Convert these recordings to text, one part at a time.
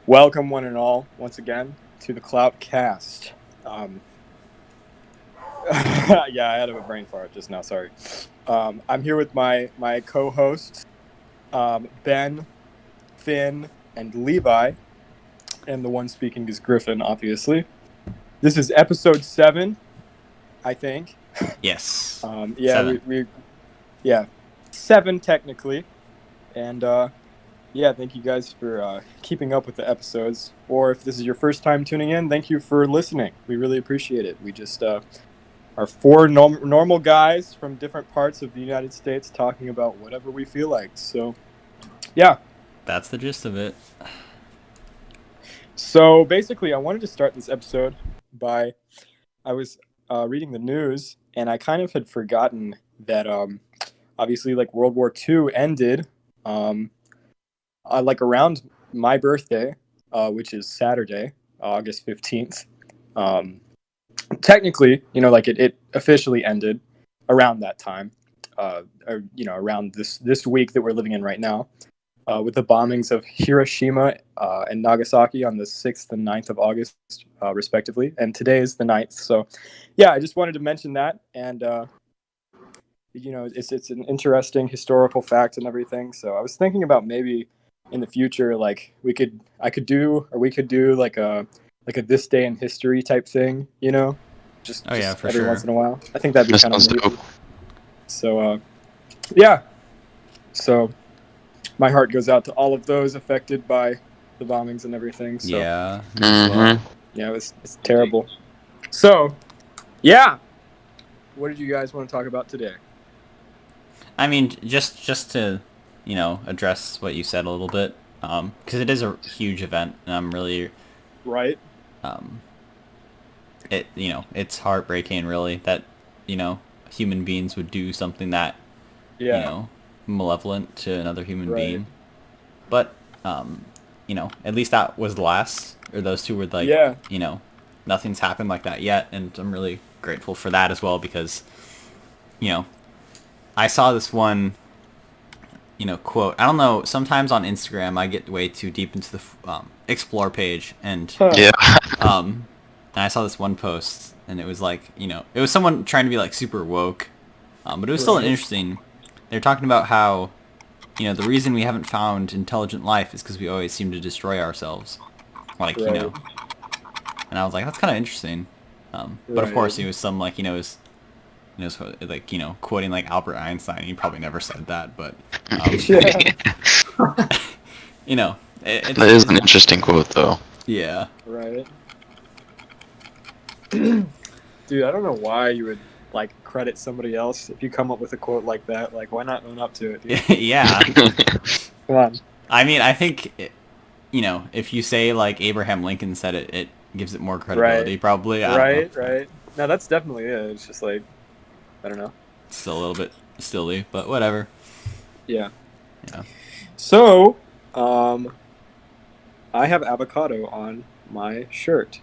Welcome, one and all, once again to the Clout cast. Yeah, I had a brain fart just now. Sorry. I'm here with my co-hosts, Ben, Finn, and Levi, and the one speaking is Griffin. Obviously, this is episode 7, I think. Yes. Yeah, 7. yeah, 7 technically, and yeah, thank you guys for keeping up with the episodes. Or if this is your first time tuning in, thank you for listening. We really appreciate it. We just are four normal guys from different parts of the United States talking about whatever we feel like. So, yeah. That's the gist of it. So basically, I wanted to start this episode by I was reading the news, and I kind of had forgotten that obviously, like World War II ended. Like around my birthday, which is Saturday, August 15th. Technically, like it officially ended around that time, or around this week that we're living in right now, with the bombings of Hiroshima and Nagasaki on the 6th and 9th of August, respectively. And today is the 9th. So, yeah, I just wanted to mention that. And, it's an interesting historical fact and everything. So I was thinking about maybe in the future, like we could do like a this day in history type thing, just For every sure. once in a while. I think that'd be That kind of sounds neat. dope. So yeah, so my heart goes out to all of those affected by the bombings and everything. So Yeah. yeah, it's terrible. So yeah, what did you guys want to talk about today? I mean, just to, address what you said a little bit, because it is a huge event, and I'm really, Right. it's heartbreaking, really, that, human beings would do something that, Yeah. malevolent to another human Right. being. But, at least that was the last, or those two were like, Yeah. Nothing's happened like that yet, and I'm really grateful for that as well, because, I saw this one, quote. I don't know. Sometimes on Instagram, I get way too deep into the explore page, and Yeah. and I saw this one post, and it was like, it was someone trying to be like super woke, but it was still Right. interesting. They're talking about how, the reason we haven't found intelligent life is because we always seem to destroy ourselves, like Right. And I was like, that's kind of interesting. But of course, it was some like like quoting like Albert Einstein. He probably never said that, but Yeah. That is an interesting quote, though. Yeah. Right. Dude, I don't know why you would like credit somebody else if you come up with a quote like that. Like, why not own up to it, dude? Yeah. Come on. I mean, I think if you say like Abraham Lincoln said it, it gives it more credibility. Right. Probably. I don't know. Right. No, that's definitely it. It's just like, I don't know. Still a little bit silly, but whatever. Yeah. Yeah. So, I have avocado on my shirt,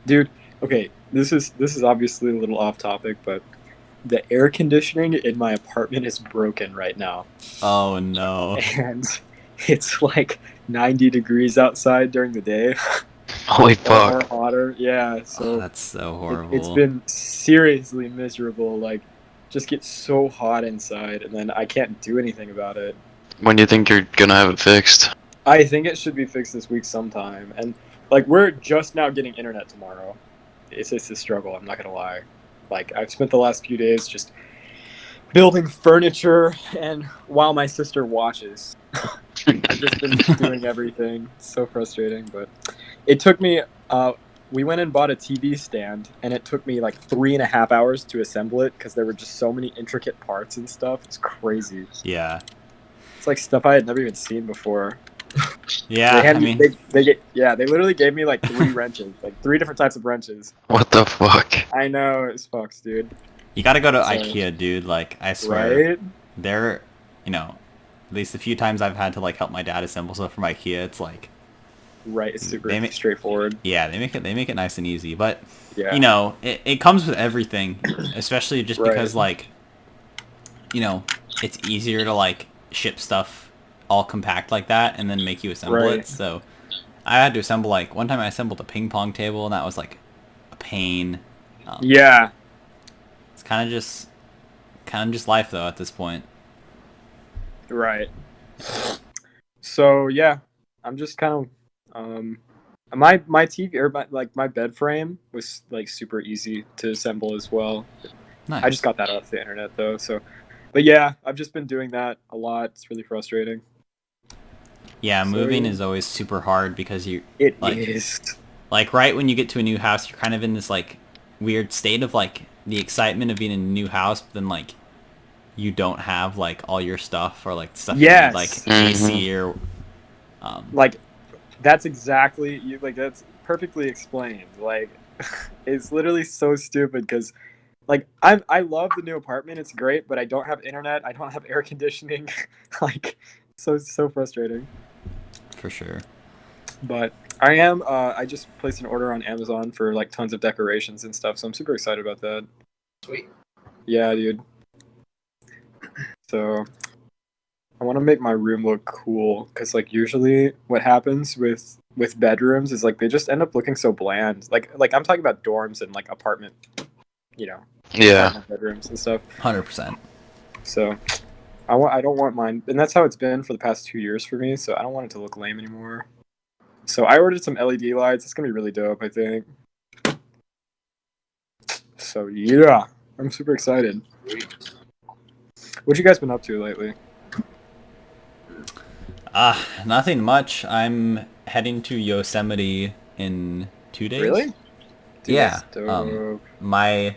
dude. Okay, this is obviously a little off topic, but the air conditioning in my apartment is broken right now, Oh no. and it's like 90 degrees outside during the day. Holy Or fuck. hotter. Yeah, so That's so horrible. it's been seriously miserable. Like, just gets so hot inside, and then I can't do anything about it. When do you think you're gonna have it fixed? I think it should be fixed this week sometime, and like we're just now getting internet tomorrow. It's a struggle. I'm not gonna lie. Like, I've spent the last few days just building furniture, and while my sister watches, I've just been doing everything. It's so frustrating, but it took me. We went and bought a TV stand, and it took me like 3.5 hours to assemble it because there were just so many intricate parts and stuff. It's crazy. Yeah. It's like stuff I had never even seen before. Yeah. They I mean, they literally gave me like 3 wrenches, like 3 different types of wrenches. What the fuck? I know, it's fucked, dude. you gotta go to So- IKEA, dude. Like, I swear, Right? they're, at least the few times I've had to like help my dad assemble stuff from IKEA, it's like, Right, it's super They ma- straightforward. yeah, they make it nice and easy. But Yeah. it comes with everything, especially just Right. because like, it's easier to like ship stuff all compact like that and then make you assemble Right. it. So I had to assemble like one time I assembled a ping pong table and that was like a pain. Yeah. It's kind of just life though at this point. Right. So yeah, I'm just kind of my TV or my bed frame was like super easy to assemble as well. Nice. I just got that off the internet though. So, but yeah, I've just been doing that a lot. It's really frustrating. Yeah, So, moving yeah. is always super hard because It is. is. Like right when you get to a new house, you're kind of in this like weird state of like the excitement of being in a new house, but then like you don't have like all your stuff or like stuff you need, like Yes. AC or Like that's exactly you. Like that's perfectly explained. Like it's literally so stupid because like I love the new apartment. It's great, but I don't have internet. I don't have air conditioning. Like so frustrating. for sure. But I am. I just placed an order on Amazon for like tons of decorations and stuff. So I'm super excited about that. Sweet. Yeah, dude. So I want to make my room look cool because like usually what happens with bedrooms is like they just end up looking so bland. Like I'm talking about dorms and like apartment, you know, Yeah. apartment bedrooms and stuff. 100%. So I don't want mine, and that's how it's been for the past 2 years for me. So I don't want it to look lame anymore. So I ordered some LED lights. It's gonna be really dope, I think. So yeah, I'm super excited. What you guys been up to lately? Nothing much. I'm heading to Yosemite in 2 days. Really? Dude, Yeah. that's dope. My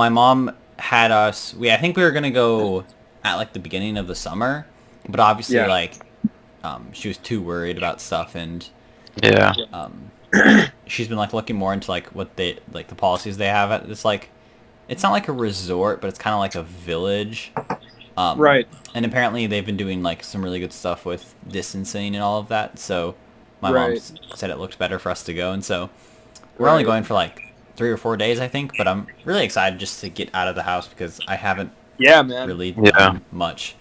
mom had us. I think we were gonna go at like the beginning of the summer, but obviously Yeah. like she was too worried about stuff and Yeah. she's been like looking more into like what they like the policies they have at it's like it's not like a resort but it's kind of like a village Right. and apparently they've been doing like some really good stuff with distancing and all of that, so my mom Right. said it looked better for us to go, and so we're only going for like 3 or 4 days I think, but I'm really excited just to get out of the house because I haven't Yeah, man. really Yeah. done much.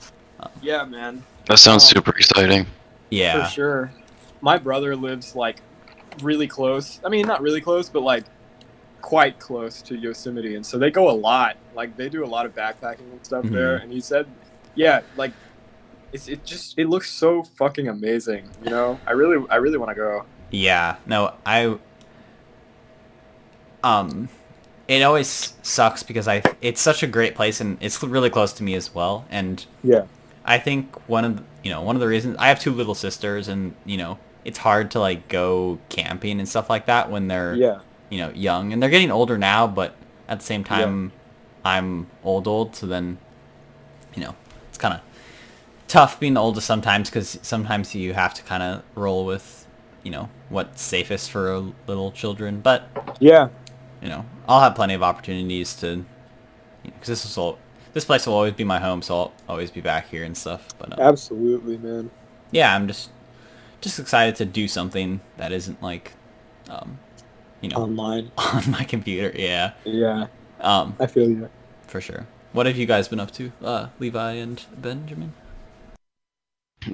Yeah, man. That sounds Um, super exciting. Yeah. For sure. My brother lives like really close. I mean, not really close, but like quite close to Yosemite, and so they go a lot. Like they do a lot of backpacking and stuff there. And he said, yeah, like it looks so fucking amazing. You know, I really want to go. Yeah, no, it always sucks because it's such a great place and it's really close to me as well. And Yeah. I think one of the reasons I have 2 little sisters, and it's hard to like go camping and stuff like that when they're Yeah. young, and they're getting older now, but at the same time, I'm old, so then it's kind of tough being the oldest sometimes because sometimes you have to kind of roll with what's safest for little children, but Yeah. I'll have plenty of opportunities to, because this place will always be my home, so I'll always be back here and stuff. But Absolutely, man. yeah, I'm just excited to do something that isn't like, Online. on my computer. Yeah. Yeah. Um, I feel you. for sure. What have you guys been up to, Levi and Benjamin?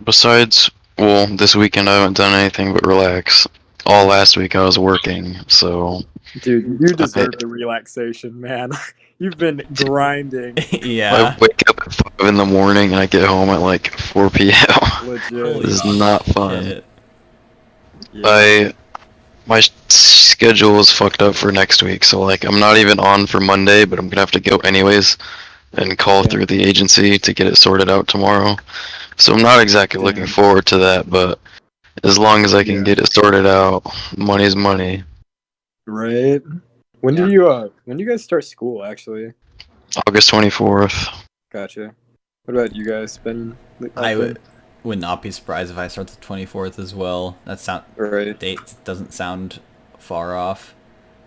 Besides, well, this weekend I haven't done anything but relax. All last week I was working, so Dude, you deserve the relaxation, man. You've been grinding. Yeah. I wake up at 5 in the morning and I get home at like 4 p.m. Legit. This is not fun. Shit. Yeah. My schedule is fucked up for next week, so like I'm not even on for Monday, but I'm gonna have to go anyways and call Yeah. through the agency to get it sorted out tomorrow. So I'm not exactly looking Damn. forward to that, but as long as I can Yeah. get it sorted out, money's money. Right. When do you guys start school actually? August 24th. Gotcha. What about you guys? Been I would not be surprised if I start the 24th as well. Right. Date doesn't sound far off.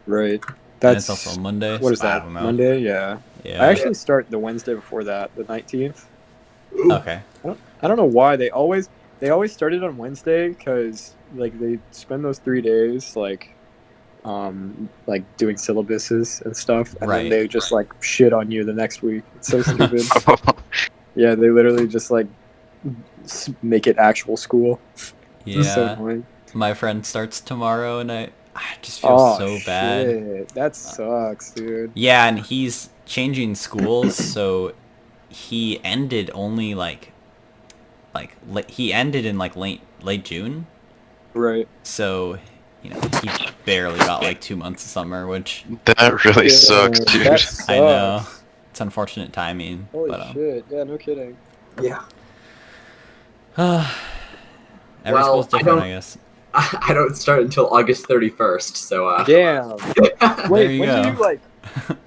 Right. And That's it's also Monday. what is so I that? don't know. Monday? Yeah. Yeah. I actually start the Wednesday before that, the 19th. Okay. I don't know why they always started on Wednesday because like they spend those 3 days like doing syllabuses and stuff, and Right. then they just like shit on you the next week. It's so stupid. Yeah, they literally just like make it actual school. It's so Yeah, annoying. my friend starts tomorrow, and I just feel Oh so bad. shit, that sucks, dude. Yeah, and he's changing schools, so he ended only he ended in like late June. Right. So, he barely got like 2 months of summer, which That really Yeah, sucks, that dude. sucks. I know it's unfortunate timing. Holy But shit! Yeah, no kidding. Yeah. every Well, school's I different, don't- I guess. I don't start until August 31st, so Damn. There Wait, you when do go. you like?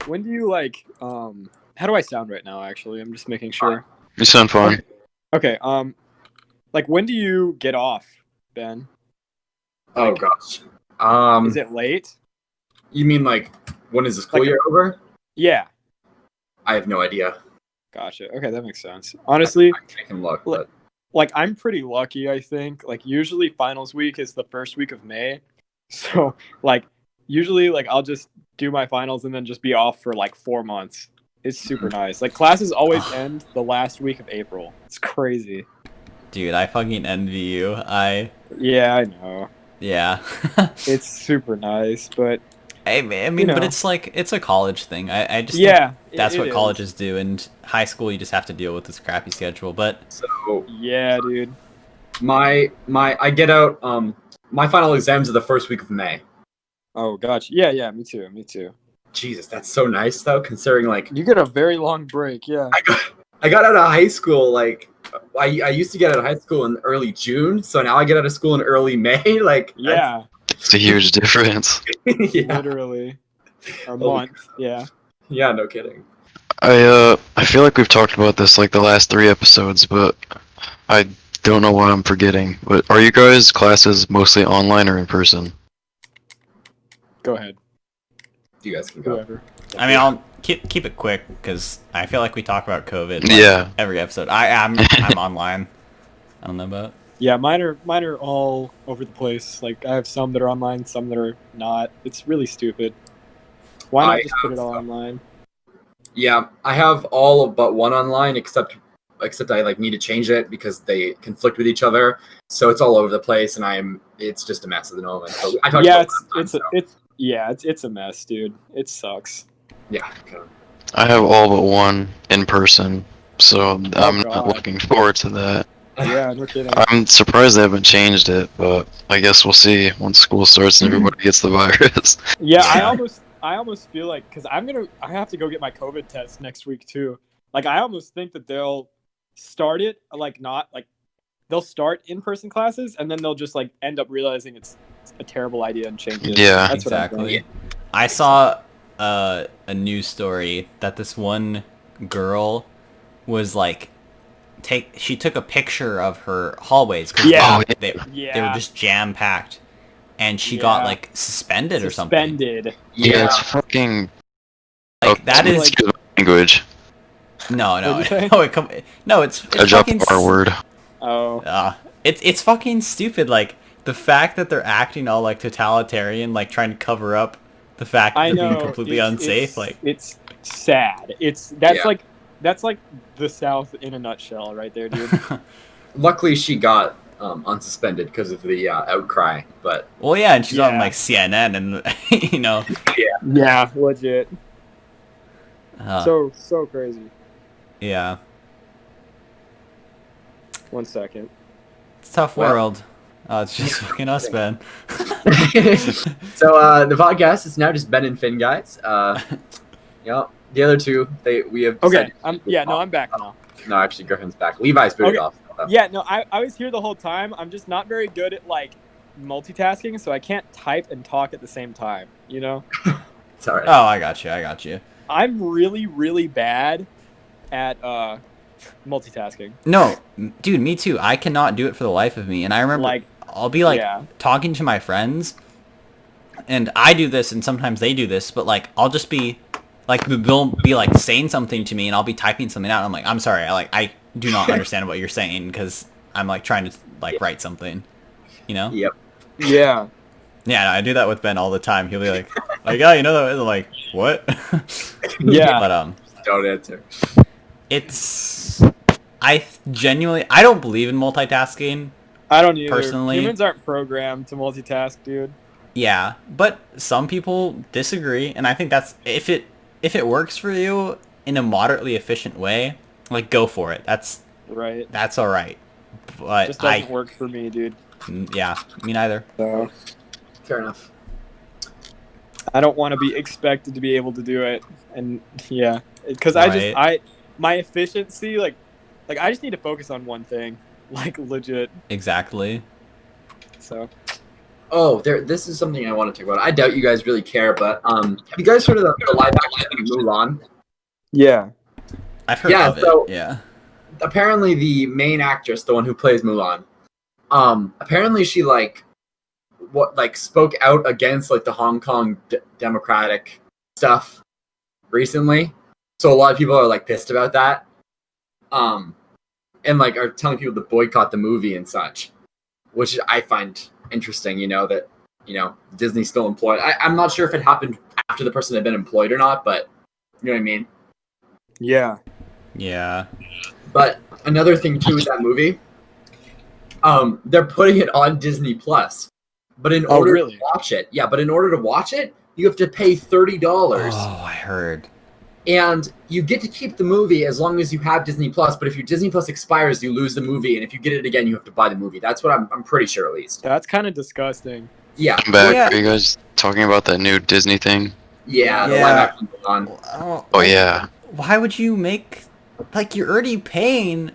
When do you like? How do I sound right now? Actually, I'm just making sure. You sound fine. Okay. Like when do you get off, Ben? oh gosh. Is it late? You mean like when is the school Like- year over? Yeah. I have no idea. Gotcha. Okay, that makes sense. Honestly, I can look, Look- but like I'm pretty lucky, I think. Like usually finals week is the first week of May. So like usually like I'll just do my finals and then just be off for like 4 months. It's super nice. Like classes always end the last week of April. It's crazy. Dude, I fucking envy you. Yeah, I know. Yeah. It's super nice, but I mean, You know. but it's like, it's a college thing. I just think yeah, that's it what is. colleges do, and high school you just have to deal with this crappy schedule. But so Yeah, dude. my I get out my final exams are the first week of May. Oh, gotcha. Yeah, me too. Me too. Jesus, that's so nice though, considering like You get a very long break. Yeah. I got out of high school like I used to get out of high school in early June, so now I get out of school in early May. Like Yeah. It's a huge difference. yeah, Literally. A Oh. month. Yeah. yeah, no kidding. I feel like we've talked about this like the last 3 episodes, but I don't know why I'm forgetting. But are you guys' classes mostly online or in person? Go ahead. You guys can go. Whoever. I mean, I'll keep it quick because I feel like we talk about COVID. Like, Yeah. every episode. I'm online. I don't know about. Yeah, mine are all over the place. Like I have some that are online, some that are not. It's really stupid. Why not I just put it all online? Yeah, I have all of but one online, except I like need to change it because they conflict with each other. So it's all over the place, and it's just a mess at the moment. So I talked Yeah, about it last time, it's a mess, dude. It sucks. yeah. Okay. I have all but one in person, so I'm not God. looking forward to that. Yeah, no kidding. I'm surprised they haven't changed it, but I guess we'll see once school starts and everybody gets the virus. Yeah, Yeah. I almost feel like because I have to go get my COVID test next week too. Like I almost think that they'll start it they'll start in-person classes and then they'll just like end up realizing it's a terrible idea and change it. Yeah. That's what I'm Exactly. thinking. I saw a news story that this one girl was like, she took a picture of her hallways because Yeah. they were Yeah. just jam packed, and she got Yeah. like suspended or something. Suspended. Yeah, it's fucking. Like that is like- excuse my language. no, What'd you say? no, it's I dropped fucking the R word. Oh. it's fucking stupid. Like the fact that they're acting all like totalitarian, like trying to cover up the fact that I they're know. being completely unsafe. It's, Like it's sad. That's Yeah. that's like the South in a nutshell, right there, dude. Luckily, she got unsuspended because of the outcry. But well, yeah, and she's on Yeah. like CNN, and Yeah, legit. uh, So crazy. yeah, 1 second. it's a tough Well- world. It's just fucking us, Ben. so the podcast is now just Ben and Finn, guys. Yeah, the other two we have. Okay. decided- I'm back now. No, actually, Griffin's back. Levi's booted Okay. off. Yeah, no, I was here the whole time. I'm just not very good at like multitasking, so I can't type and talk at the same time, you know? It's alright. Oh, I got you. I'm really, really bad at multitasking. No, dude, me too. I cannot do it for the life of me. And I remember, Like, I'll be like yeah. talking to my friends, and I do this, and sometimes they do this, but like I'll just be like, they'll be like saying something to me, and I'll be typing something out. And I'm like, I'm sorry, I do not understand what you're saying because I'm like trying to like write something, you know? Yep. Yeah. Yeah, I do that with Ben all the time. He'll be like, yeah, you know that? I'm like, what? Yeah. But Don't answer. it's I genuinely, I don't believe in multitasking. I don't either. Personally- Humans aren't programmed to multitask, dude. Yeah, but some people disagree, and I think that's if it works for you in a moderately efficient way, like go for it. That's Right. all right. But Just doesn't work for me, dude. Yeah, me neither. So Fair enough. I don't want to be expected to be able to do it, and yeah, because Right. my efficiency, like I just need to focus on one thing, like legit. Exactly. So Oh, this is something I want to talk about. I doubt you guys really care, but have you guys heard of the live action Mulan? yeah, I've heard Yeah, of it. so- Yeah. Apparently, the main actress, the one who plays Mulan, apparently she spoke out against like the Hong Kong democratic stuff recently. So a lot of people are like pissed about that, and like are telling people to boycott the movie and such, which I find interesting. That Disney's still employed. I'm not sure if it happened after the person had been employed or not, but you know what I mean. yeah. Yeah. But another thing too with that movie, they're putting it on Disney Plus. But in order really? to watch it, you have to pay $30. Oh, I heard. And you get to keep the movie as long as you have Disney Plus. But if your Disney Plus expires, you lose the movie. And if you get it again, you have to buy the movie. That's what I'm pretty sure, at least. That's kind of disgusting. Yeah. I'm back. Yeah. Are you guys talking about that new Disney thing? Yeah, the Yeah. live action Mulan. Oh yeah. Why would you make, like, you're already paying?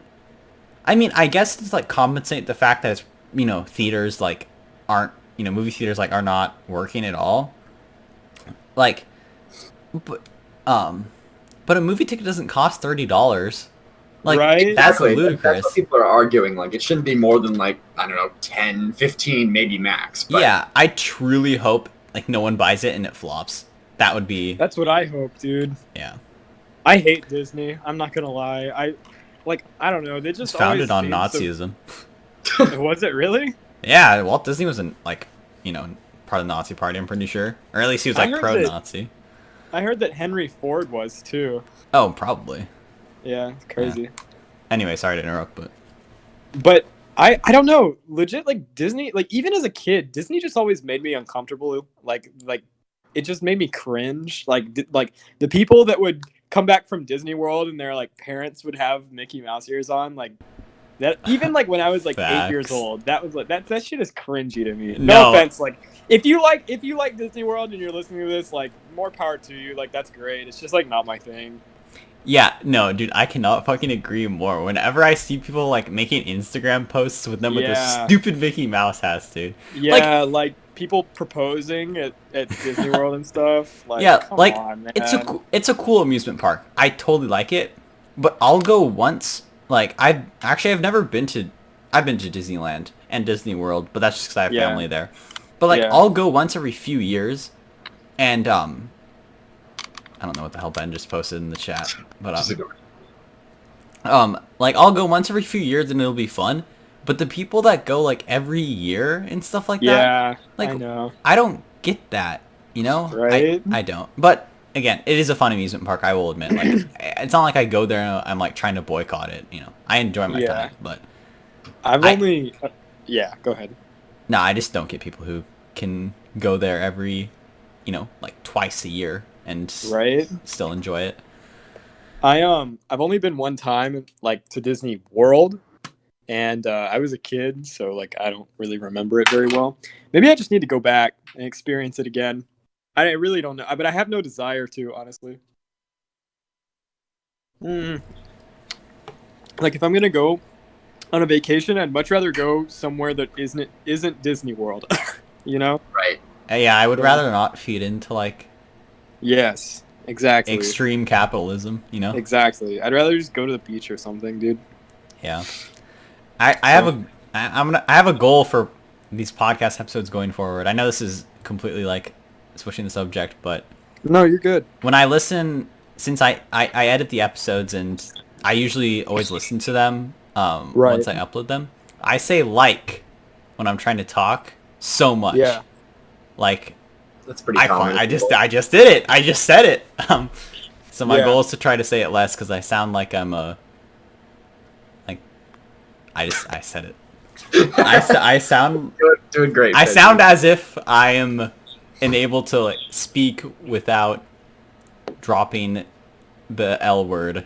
I mean, I guess it's like compensate the fact that it's, theaters like aren't, movie theaters like are not working at all. Like, but a movie ticket doesn't cost $30. Like, Right? that's Exactly. ludicrous. That's what people are arguing. Like, it shouldn't be more than, like, I don't know, 10, 15, maybe max. But Yeah, I truly hope like no one buys it and it flops. That would be That's what I hope, dude. yeah. I hate Disney. I'm not gonna lie. I don't know. They just It's founded on always seem Nazism. So... Was it really? Yeah, Walt Disney was part of the Nazi party, I'm pretty sure. Or at least he was I like heard pro-Nazi. I heard that Henry Ford was too. Oh, probably. Yeah, it's crazy. Anyway, sorry to interrupt, but But I don't know. Legit, like Disney, like even as a kid, Disney just always made me uncomfortable. Like it just made me cringe. Like the people that would come back from Disney World and their like parents would have Mickey Mouse ears on, like that. Even like when I was like 8 years Facts. old, that was like that shit is cringy to me. No. No offense, like if you like Disney World and you're listening to this, like more power to you. Like that's great. It's just like not my thing. yeah, no, dude, I cannot fucking agree more. Whenever I see people like making Instagram posts with them with this Yeah. stupid Mickey Mouse hats, dude. Yeah, like people proposing at Disney World and stuff. Like, Yeah, come like, on, man. It's a cool amusement park. I totally like it, but I'll go once. Like I've never been to. I've been to Disneyland and Disney World, but that's just because I have Yeah. family there. But like Yeah. I'll go once every few years, and I don't know what the hell Ben just posted in the chat, but like I'll go once every few years and it'll be fun. But the people that go like every year and stuff like that, Yeah, like I know. I don't get that, Right? I don't. But again, it is a fun amusement park, I will admit. Like it's not like I go there and I'm like trying to boycott it, I enjoy my Yeah. time, but I've I- only. Yeah, go ahead. no, I just don't get people who can go there every, like twice a year and Right? still enjoy it. I've only been one time like to Disney World, and I was a kid, so like I don't really remember it very well. Maybe I just need to go back and experience it again. I really don't know, but I have no desire to, honestly. Like if I'm gonna go on a vacation, I'd much rather go somewhere that isn't Disney World. Right. Yeah, I would Yeah. rather not feed into like Yes, exactly. extreme capitalism, Exactly. I'd rather just go to the beach or something, dude. Yeah. I have a goal for these podcast episodes going forward. I know this is completely like switching the subject, but No, you're good. when I listen, since I edit the episodes and I usually always listen to them Right. once I upload them, I say like when I'm trying to talk so much. Yeah. Like That's pretty common. I just did it. I just said it. So my Yeah. goal is to try to say it less because I sound like I'm a I said it. I sound Doing great. I Fitzy. sound as if I am unable to like speak without dropping the L word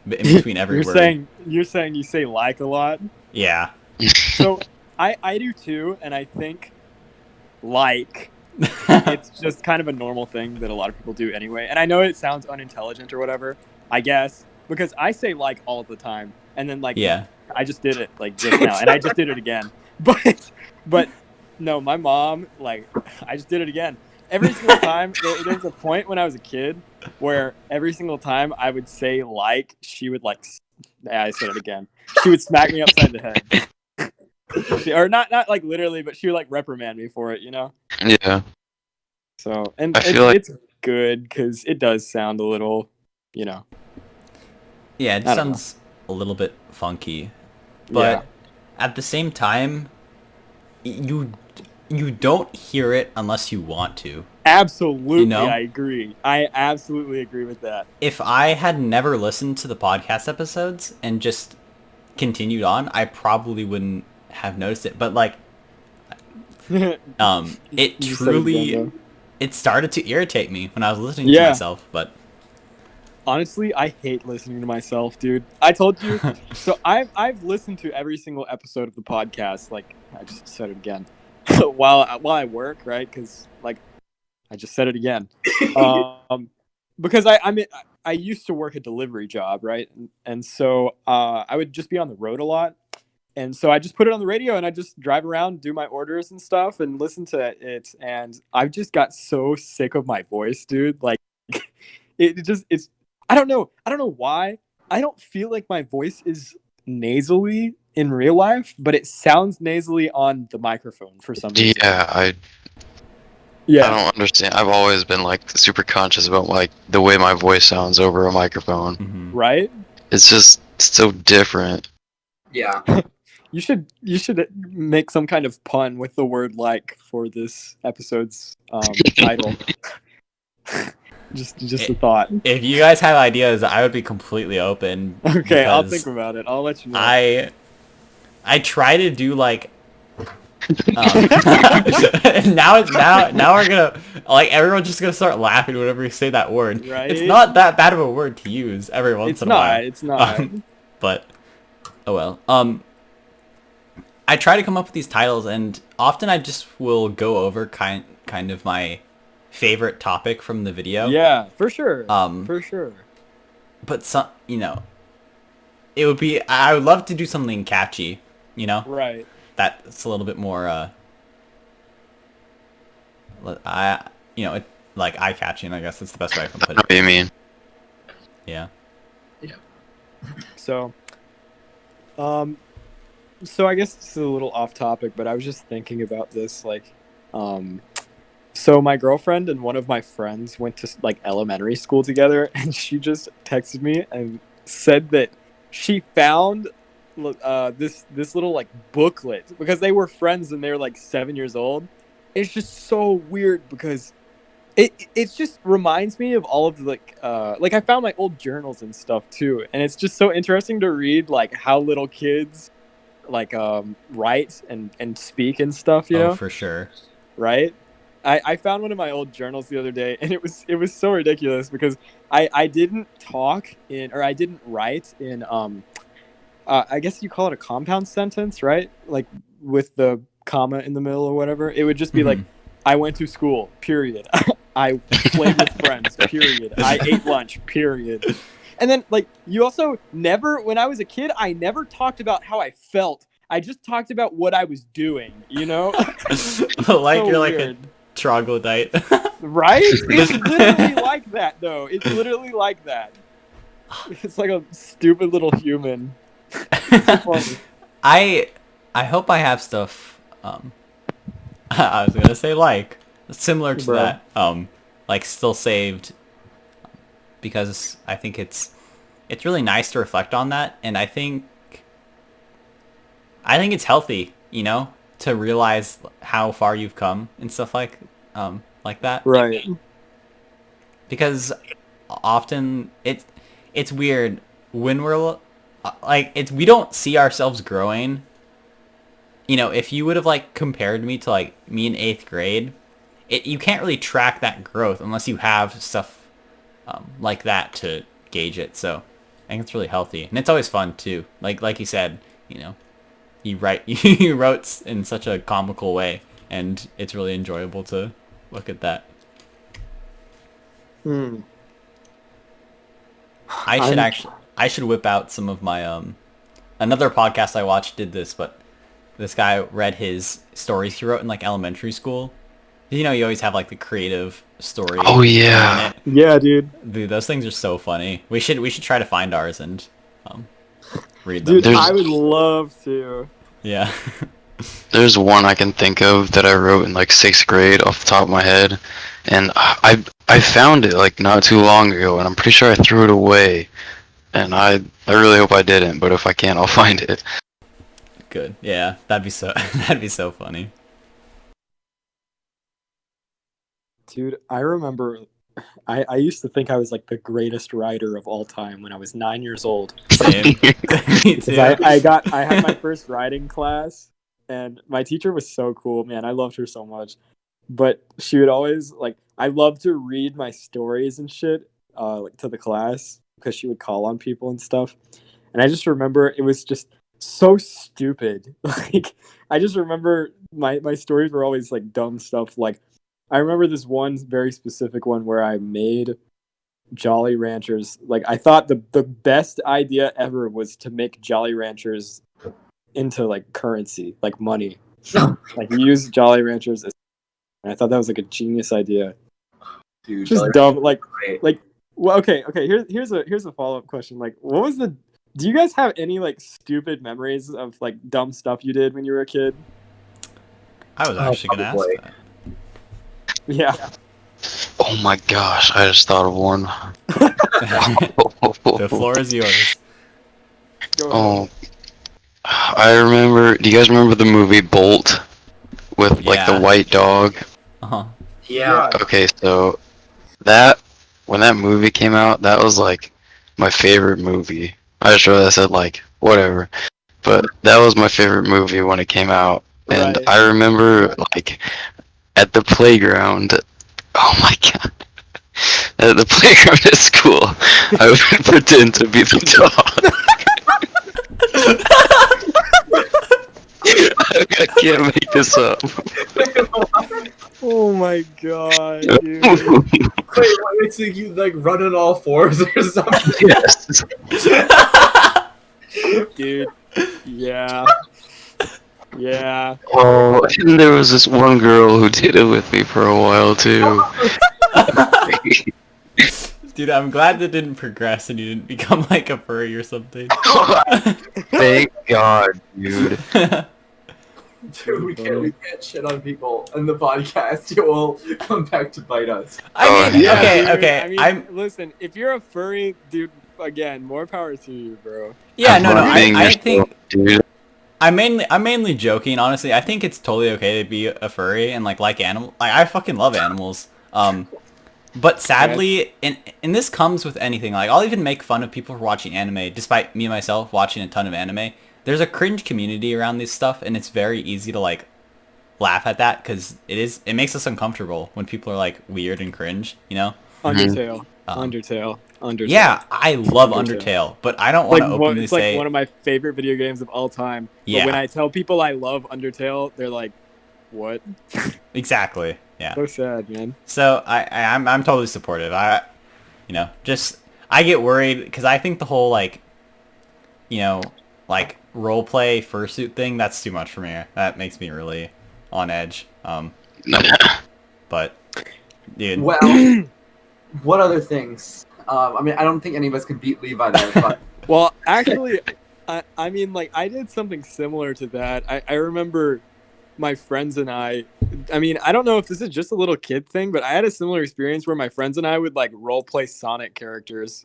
in between every You're word. saying you say like a lot. Yeah. So I do too, and I think like it's just kind of a normal thing that a lot of people do anyway. And I know it sounds unintelligent or whatever, I guess, because I say like all the time, and then like Yeah. I just did it like just now, and I just did it again. But no, my mom like I just did it again. Every single time there was a point when I was a kid where every single time I would say like, she would like I said it again. She would smack me upside the head. Or not like literally, but she would like reprimand me for it, you know? Yeah. So, and I feel like it's good because it does sound a little, you know, Yeah, it I don't know. sounds a little bit funky, but at the same time, you don't hear it unless you want to. Absolutely, You know? I agree. I absolutely agree with that. If I had never listened to the podcast episodes and just continued on, I probably wouldn't have noticed it. But like, it You said it again, truly, though. it started to irritate me when I was listening to Yeah. myself. But Honestly, I hate listening to myself, dude. I told you. So I've listened to every single episode of the podcast. Like I just said it again, while I work, right? Because like I just said it again. Because I used to work a delivery job, right? And so I would just be on the road a lot. And so I just put it on the radio and I just drive around, do my orders and stuff and listen to it. And I've just got so sick of my voice, dude. Like it's I don't know. I don't know why. I don't feel like my voice is nasally in real life, but it sounds nasally on the microphone for some reason. yeah, I Yeah. don't understand. I've always been like super conscious about like the way my voice sounds over a microphone. mhm. Right? It's just so different. Yeah. You should make some kind of pun with the word like for this episode's title. just a thought. If you guys have ideas, I would be completely open. Okay, I'll because think about it. I'll let you know. I try to do like now we're gonna like everyone's just gonna start laughing whenever you say that word. Right? It's not that bad of a word to use every once It's in a while. not. It's not. But oh well. I try to come up with these titles, and often I just will go over kind of my favorite topic from the video. Yeah, for sure. Um, For sure. But some, it would be. I would love to do something catchy. Right. That's a little bit more. Like eye catching. I guess that's the best way I can put What it. do you mean? Yeah. So, so I guess this is a little off topic, but I was just thinking about this, like, so my girlfriend and one of my friends went to like elementary school together, and she just texted me and said that she found this little like booklet because they were friends and they were like 7 years old. It's just so weird because it just reminds me of all of the like I found my old journals and stuff too, and it's just so interesting to read like how little kids like write and speak and stuff, you know? For sure. Right? I found one of my old journals the other day, and it was so ridiculous because I didn't I didn't write in I guess you call it a compound sentence, right? Like with the comma in the middle or whatever. It would just be like, I went to school, period. I played with friends, period. I ate lunch, period. And then, like, you also never, when I was a kid, I never talked about how I felt. I just talked about what I was doing, you know? Like So you're like weird. a troglodyte. Right? It's literally like that, though. It's literally like that. It's like a stupid little human. Funny. I hope I have stuff. I was gonna say like similar to Bro. that. Like still saved, because I think it's really nice to reflect on that, and I think it's healthy, to realize how far you've come and stuff like that. Right. Because often it's weird when we're like we don't see ourselves growing. You know, if you would have like compared me to like me in 8th grade, you can't really track that growth unless you have stuff like that to gauge it. So I think it's really healthy, and it's always fun too. Like you said, you know, you wrote in such a comical way, and it's really enjoyable to look at that. I should whip out some of my another podcast I watched did this, but this guy read his stories he wrote in like elementary school. You know, you always have like the creative story. Oh, yeah. in it. Yeah, dude. Dude, those things are so funny. We should try to find ours and read them. Dude, I would love to. Yeah. There's one I can think of that I wrote in like 6th grade off the top of my head, and I found it like not too long ago, and I'm pretty sure I threw it away, and I really hope I didn't, but if I can, I'll find it. Good. Yeah, that'd be so funny. Dude, I remember I used to think I was like the greatest writer of all time when I was 9 years old. Same. Me too. I had my first writing class, and my teacher was so cool, man. I loved her so much. But she would always like I loved to read my stories and shit like to the class because she would call on people and stuff. And I just remember it was just so stupid. Like I just remember my stories were always like dumb stuff. Like I remember this one very specific one where I made Jolly Ranchers. Like I thought the best idea ever was to make Jolly Ranchers into like currency, like money. Like you use Jolly Ranchers as, and I thought that was like a genius idea. Dude, just Jolly dumb. Ranchers Like well, okay. Here's a follow up question. Like, what was the? Do you guys have any like stupid memories of like dumb stuff you did when you were a kid? I was actually gonna ask probably. that. Yeah. Oh my gosh, I just thought of one. The floor is yours. Go ahead. Oh, I remember. Do you guys remember the movie Bolt with like the Yeah. white dog? Uh-huh. Yeah. Okay, so when that movie came out, that was like my favorite movie. I just realized I said like whatever, but that was my favorite movie when it came out, and Right. I remember like at the playground. Oh my god. At the playground at school, I would pretend to be the dog. I can't make this up. Oh my god, dude. Wait, so you like run on all fours or something? Yes. Dude. Yeah. Yeah. Oh, and there was this one girl who did it with me for a while too. Dude, I'm glad that didn't progress and you didn't become like a furry or something. Thank God, dude. Dude, we can't shit on people in the podcast. It will come back to bite us. I mean, yeah. okay, Dude, okay. I mean, I'm listen. If you're a furry, dude, again, more power to you, bro. yeah, I'm no. not being I yourself, think dude. I'm mainly joking. Honestly, I think it's totally okay to be a furry and like animal. Like I fucking love animals. But sadly, and this comes with anything. Like I'll even make fun of people for watching anime, despite me myself watching a ton of anime. There's a cringe community around this stuff, and it's very easy to like laugh at that because it makes us uncomfortable when people are like weird and cringe. You know? Undertale. Um, Undertale. Yeah, I love Undertale. Undertale, but I don't want Like to one, openly it's like say one of my favorite video games of all time. Yeah. But when I tell people I love Undertale, they're like, "What?" exactly. Yeah. So sad, man. So I'm totally supportive. I get worried because I think the whole like role play fursuit thing, that's too much for me. That makes me really on edge. But dude, Well, what other things? I mean, I don't think any of us can beat Levi there, but Well, actually, I mean, like, I did something similar to that. I remember my friends and I mean, I don't know if this is just a little kid thing, but I had a similar experience where my friends and I would, like, role play Sonic characters.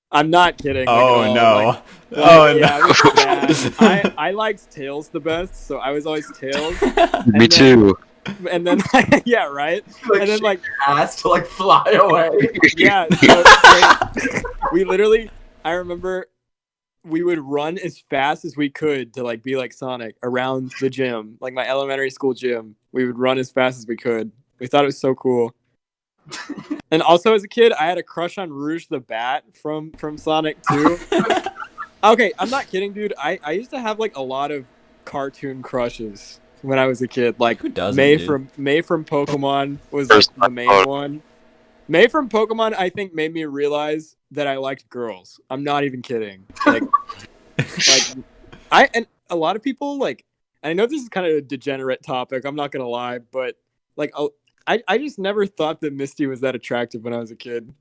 I'm not kidding. like, oh at all. no, Like, oh yeah, no. it was bad. I liked Tails the best, so I was always Tails. Me then- too. And then, yeah, right? like, And then, like, ass to like fly away. yeah, so, like, we literally, I remember we would run as fast as we could to like be like Sonic around the gym, like my elementary school gym. We would run as fast as we could. We thought it was so cool. And also as a kid, I had a crush on Rouge the Bat from Sonic 2. Okay, I'm not kidding, dude. I used to have like a lot of cartoon crushes when I was a kid. Like Who doesn't, May dude? from Pokemon was like the main one. May from Pokemon, I think, made me realize that I liked girls. I'm not even kidding. Like and a lot of people like, and I know this is kind of a degenerate topic. I'm not gonna lie, but like, I just never thought that Misty was that attractive when I was a kid.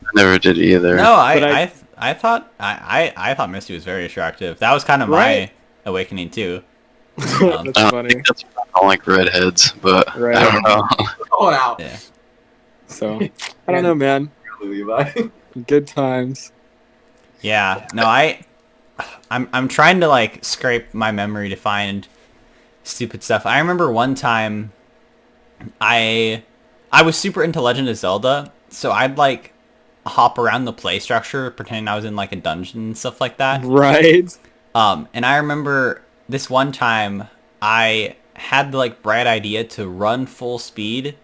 I never did either. No, But I thought Misty was very attractive. That was kind of Right. my awakening too. That's I don't funny. think that's why I don't like redheads, but Right. I don't know. Going out. Yeah. So I don't know, man. Levi. Good times. Yeah. No, I'm trying to like scrape my memory to find stupid stuff. I remember one time I was super into Legend of Zelda, so I'd like hop around the play structure pretending I was in like a dungeon and stuff like that. Right. And I remember this one time I had the like bright idea to run full speed.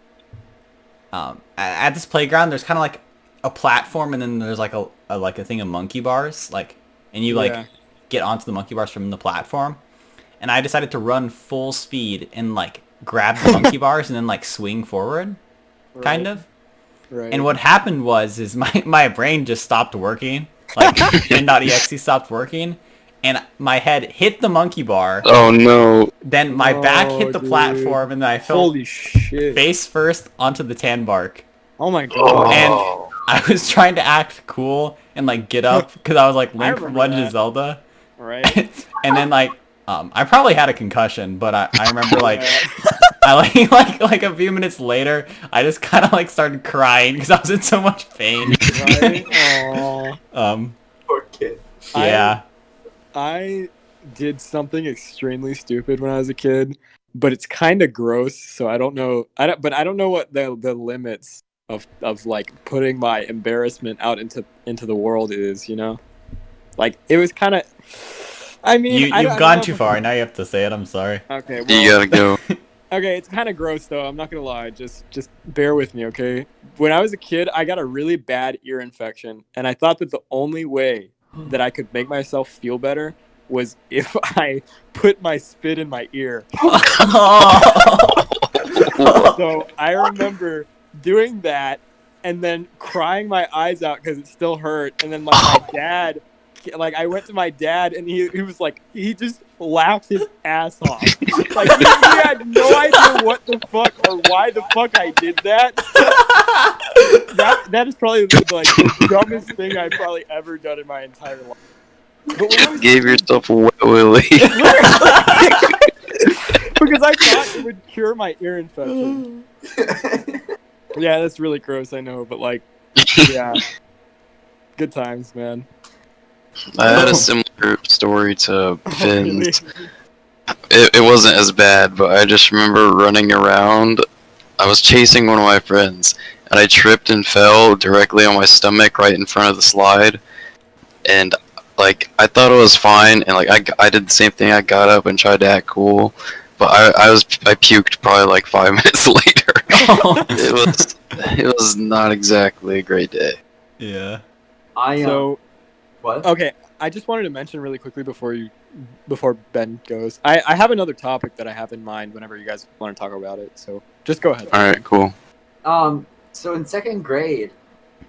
At this playground, there's kind of like a platform, and then there's like a thing of monkey bars, like, and you like Yeah. get onto the monkey bars from the platform. And I decided to run full speed and like grab the monkey bars and then like swing forward, kind of. Right. And what happened was my brain just stopped working, like Fin.exe stopped working, and my head hit the monkey bar. Oh no. Then my back hit the dude. platform, and then I fell Holy shit. face first onto the tan bark. Oh my god. And Oh. I was trying to act cool and like get up because I was like Link from remember Legend that. of Zelda. Right. And then like I probably had a concussion, but I remember like Yeah. I like a few minutes later I just kind of like started crying because I was in so much pain. Right. Aw. Poor kid. Yeah. I did something extremely stupid when I was a kid, but it's kind of gross. So I don't know. I don't know what the limits of like putting my embarrassment out into the world is. You know, like it was kind of. I mean, You've I don't gone know too if- far. Now you have to say it. I'm sorry. Okay. You Well, gotta go. okay, it's kind of gross though. I'm not gonna lie. Just bear with me, okay? When I was a kid, I got a really bad ear infection, and I thought that the only way that I could make myself feel better was if I put my spit in my ear. So I remember doing that and then crying my eyes out because it still hurt. And then like my dad, like I went to my dad and he was like, he just laughed his ass off. Like he had no idea what the fuck or why the fuck I did that. That is probably the dumbest thing I've probably ever done in my entire life. But when I was Gave yourself a wet willy. because I thought it would cure my ear infection. Yeah, that's really gross, I know, but like, yeah, good times, man. I had a similar story to Finn's. Really? It wasn't as bad, but I just remember running around. I was chasing one of my friends, and I tripped and fell directly on my stomach right in front of the slide. And like I thought it was fine, and like I did the same thing. I got up and tried to act cool, but I puked probably like 5 minutes later. It was not exactly a great day. Yeah. So, what? okay, I just wanted to mention really quickly before Ben goes. I have another topic that I have in mind whenever you guys want to talk about it. So just go ahead. All right, cool. So in second grade,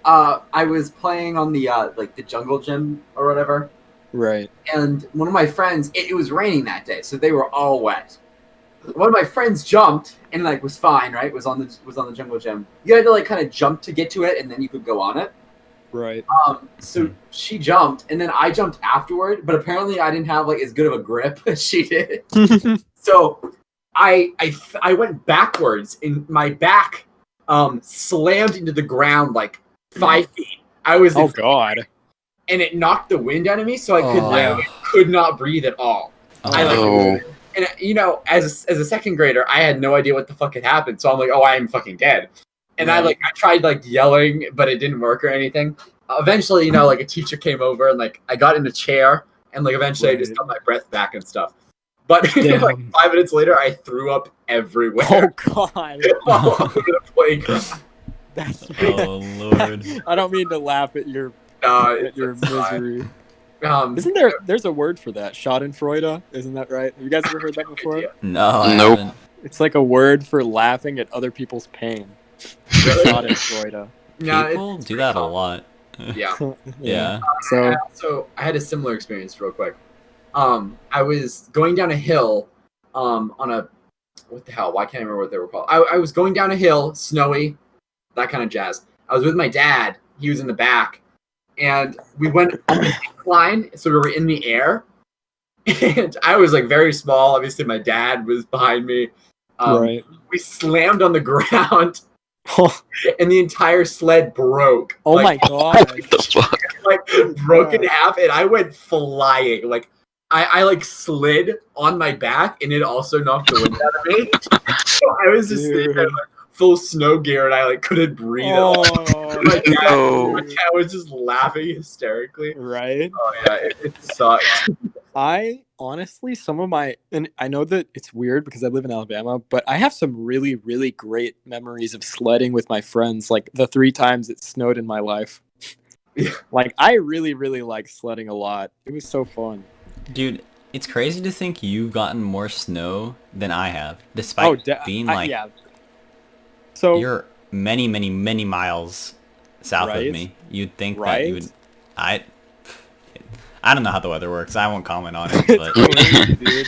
I was playing on the like the jungle gym or whatever, Right. and one of my friends, it was raining that day, so they were all wet. One of my friends jumped and like was fine, right? Was on the jungle gym. You had to like kind of jump to get to it, and then you could go on it. Right. So she jumped, and then I jumped afterward, but apparently I didn't have like as good of a grip as she did. So I went backwards, and my back slammed into the ground like 5 feet. I was Oh God. and it knocked the wind out of me, so I Oh. could not breathe at all. I like Oh. and you know, as a second grader, I had no idea what the fuck had happened. So I'm like, oh, I am fucking dead. And I Right. tried like yelling, but it didn't work or anything. eventually, you know, like a teacher came over and like I got in a chair and like eventually I just Right. got my breath back and stuff. But like Damn. 5 minutes later, I threw up everywhere. Oh god. All over the playground. That's Oh Lord. I don't mean to laugh at your It's fine. misery. Um, Isn't there's a word for that? Schadenfreude? Isn't that right? Have you guys ever heard that before? idea. No, I Nope. haven't. It's like a word for laughing at other people's pain. Schadenfreude. No, People it's do pretty that a common. lot. Yeah. Yeah. So So I had a similar experience real quick. I was going down a hill on a what the hell? Why can't I remember what they were called? I was going down a hill, snowy, that kind of jazz. I was with my dad. He was in the back, and we went on the incline, so we were in the air. And I was like very small. Obviously, my dad was behind me. right. We slammed on the ground, and the entire sled broke. Oh Like, my god. What the fuck? like broke in half, and I went flying. Like I like slid on my back, and it also knocked the wind out of me. So I was just sitting there Dude. like full snow gear, and I like couldn't breathe at all. Oh, My dad, No. my dad was just laughing hysterically. right. Oh yeah, it sucked. I honestly, some of my, and I know that it's weird because I live in Alabama, but I have some really, really great memories of sledding with my friends. Like the 3 times it snowed in my life. Yeah. Like I really, really like sledding a lot. It was so fun. Dude, it's crazy to think you've gotten more snow than I have, despite being like yeah. So you're many, many, many miles south Right? of me. You'd think that Right? you would. I don't know how the weather works. I won't comment on it. it's But crazy, dude.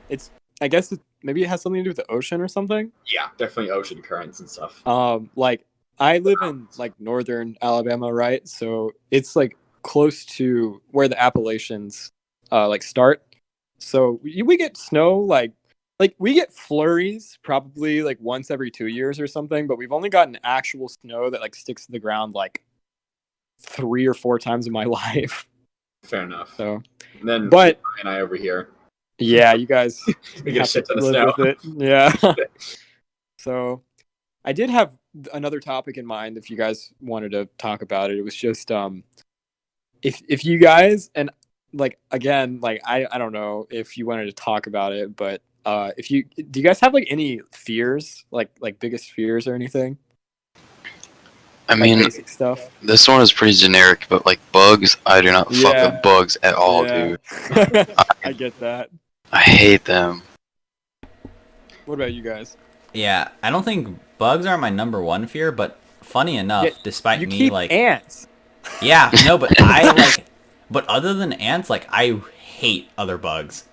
It's I guess maybe it has something to do with the ocean or something. Yeah, definitely ocean currents and stuff. Like I live in like northern Alabama, right? So it's like close to where the Appalachians like start. So we get snow like we get flurries probably like once every 2 years or something, but we've only gotten actual snow that like sticks to the ground like 3 or 4 times in my life. Fair enough. So, And then but and I over here, yeah, you guys we get a have shit to ton of live snow. with it. Yeah. So I did have another topic in mind if you guys wanted to talk about it. It was just if you guys, and like again, like I don't know if you wanted to talk about it, but if you do you guys have like any fears, like biggest fears or anything? I Like mean, basic stuff. this one is pretty generic, but like bugs, I do not fuck Yeah. with bugs at all, Yeah. dude. I get that. I hate them. What about you guys? yeah, I don't think bugs are my number one fear. But funny enough, Yeah, despite You me keep like ants. yeah, no, but I like. But other than ants, like I hate other bugs.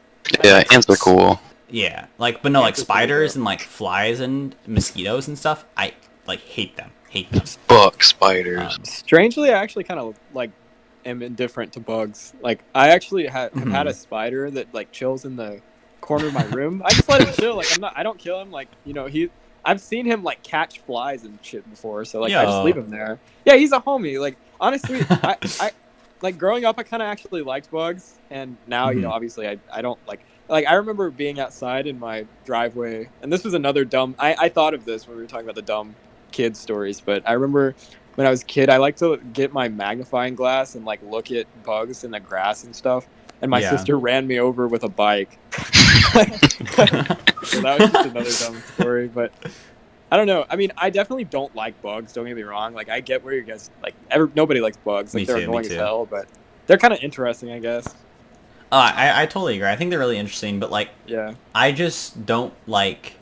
Yeah, ants are cool. Yeah, like but no, like Ants are cool, spiders though. and like flies and mosquitoes and stuff. I like hate them. Hate them. Fuck spiders. Strangely, I actually kind of like am indifferent to bugs. Like I actually have had a spider that like chills in the corner of my room. I just let him chill. Like I don't kill him. Like I've seen him like catch flies and shit before. So like I just Yo. leave him there. Yeah, he's a homie. Like honestly, I like growing up, I kind of actually liked bugs, and now you know obviously I don't like. Like I remember being outside in my driveway, and this was another dumb. I thought of this when we were talking about the dumb kid stories, but I remember when I was a kid, I liked to get my magnifying glass and like look at bugs in the grass and stuff. And my Yeah. sister ran me over with a bike. So that was just another dumb story, but I don't know. I mean, I definitely don't like bugs. Don't get me wrong. Like I get where you guys like. Nobody likes bugs. Like Me they're too, me annoying as too. hell, but they're kind of interesting, I guess. I totally agree. I think they're really interesting, but like Yeah. I just don't like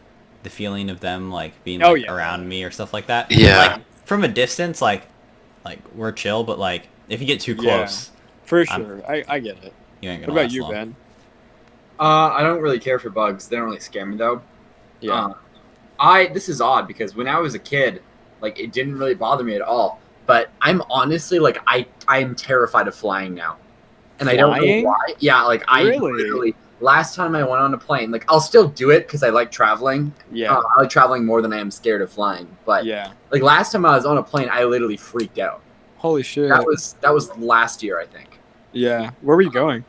the feeling of them like being Oh, like, yeah. around me or stuff like that. Yeah. Like from a distance, like we're chill, but like if you get too Yeah. close, For I'm- sure. I get it. you ain't What gonna about last you, long. Ben? I don't really care for bugs. They don't really scare me though. Yeah. This is odd because when I was a kid, like it didn't really bother me at all. But I'm honestly like I'm terrified of flying now, and I don't Flying? know why. Yeah, like I Really? literally last time I went on a plane, like I'll still do it because I like traveling. Yeah. I like traveling more than I am scared of flying. But Yeah. like last time I was on a plane, I literally freaked out. Holy shit. That was last year, I think. Yeah. Where were you going?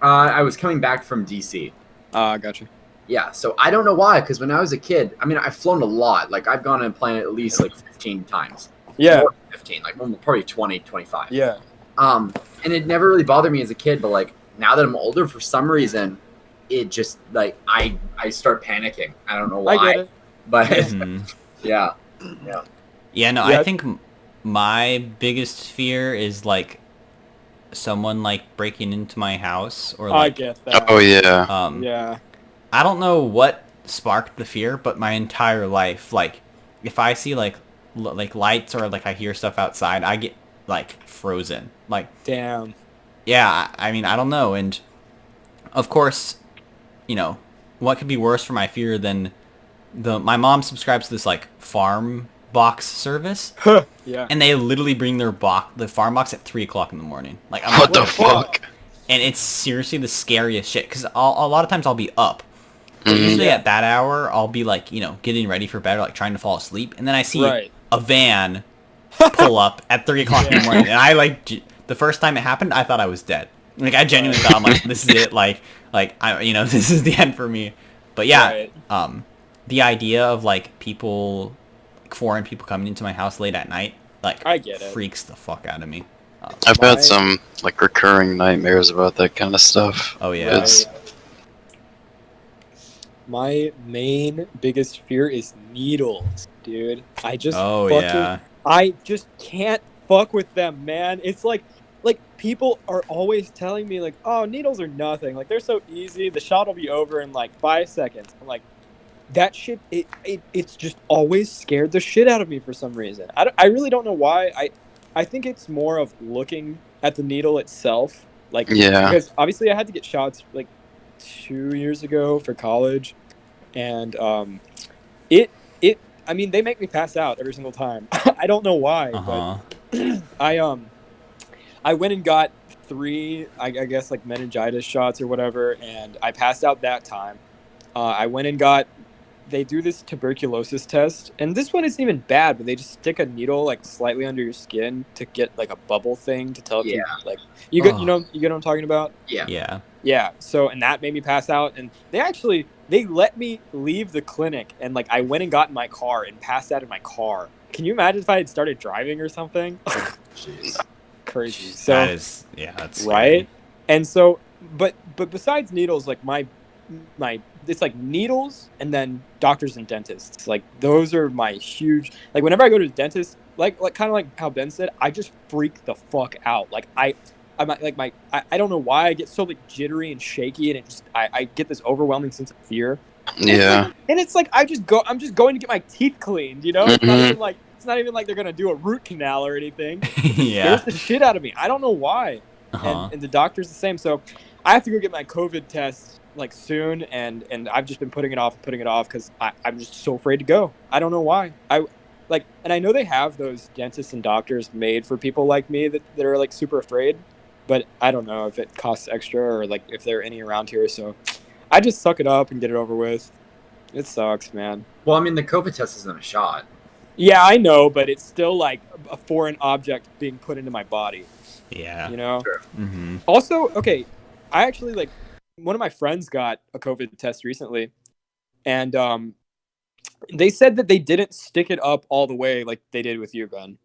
I was coming back from DC. Gotcha. Yeah, so I don't know why, because when I was a kid, I mean, I've flown a lot. Like, I've gone on a plane at least, like, 15 times. Yeah. more than 15, like probably 20, 25. Yeah. And it never really bothered me as a kid, but like now that I'm older, for some reason, it just like I start panicking. I don't know why, I get it. but Mhm. yeah, Yeah, no, Yeah. I think my biggest fear is like someone like breaking into my house or I like get that. Oh yeah. Yeah. I don't know what sparked the fear, but my entire life, like if I see like like lights or like I hear stuff outside, I get like frozen. Like Damn. yeah, I mean I don't know, and of course, you know, what could be worse for my fear than my mom subscribes to this like farm box service, Yeah. and they literally bring the farm box at 3 o'clock in the morning. Like I'm What like, the fuck? and it's seriously the scariest shit because a lot of times I'll be up, but Mhm. usually Yeah. at that hour I'll be like, you know, getting ready for bed or like trying to fall asleep, and then I see Right. a van pull up at 3 o'clock in the morning, and I like the first time it happened, I thought I was dead. Like I genuinely thought I'm like, this is it. Like I, you know, this is the end for me. But yeah, Right. the idea of like people, like foreign people coming into my house late at night, like I get it. freaks the fuck out of me. I've My- had some like recurring nightmares about that kind of stuff. Oh yeah. It's My main biggest fear is needles, dude. I just Oh fucking yeah. I just can't fuck with them, man. It's like people are always telling me like, "Oh, needles are nothing. Like they're so easy. The shot will be over in like 5 seconds." I'm like, that shit it's just always scared the shit out of me for some reason. I really don't know why. I think it's more of looking at the needle itself, like yeah. because obviously I had to get shots like 2 years ago for college, and it I mean they make me pass out every single time. I don't know why, Uh but huh. I went and got 3 I guess like meningitis shots or whatever, and I passed out that time. I went and got they do this tuberculosis test, and this one isn't even bad, but they just stick a needle like slightly under your skin to get like a bubble thing to tell if you Yeah. like you get Oh. you get what I'm talking about. yeah. Yeah. Yeah, so and that made me pass out, and they let me leave the clinic, and like I went and got in my car and passed out in my car. Can you imagine if I had started driving or something? Jeez. Crazy. So that is that's right, scary. and so but besides needles, like my it's like needles and then doctors and dentists. Like those are my huge like whenever I go to the dentist, like kind of like how Ben said, I just freak the fuck out. Like I'm like I don't know why I get so like jittery and shaky, and it just I get this overwhelming sense of fear. Yeah. And it's like I'm just going to get my teeth cleaned, you know? It's Mhm. not even like they're gonna do a root canal or anything. Yeah. Scares the shit out of me. I don't know why. Uh-huh. And the doctor's the same. So I have to go get my COVID test like soon, and I've just been putting it off because I'm just so afraid to go. I don't know why. And I know they have those dentists and doctors made for people like me that are like super afraid, but I don't know if it costs extra or like if there are any around here. So I just suck it up and get it over with. It sucks, man. Well, I mean, the COVID test isn't a shot. Yeah, I know, but it's still like a foreign object being put into my body, Yeah. you know? Sure. Mm-hmm. Also, okay, I actually like one of my friends got a COVID test recently, and they said that they didn't stick it up all the way like they did with you, Ben.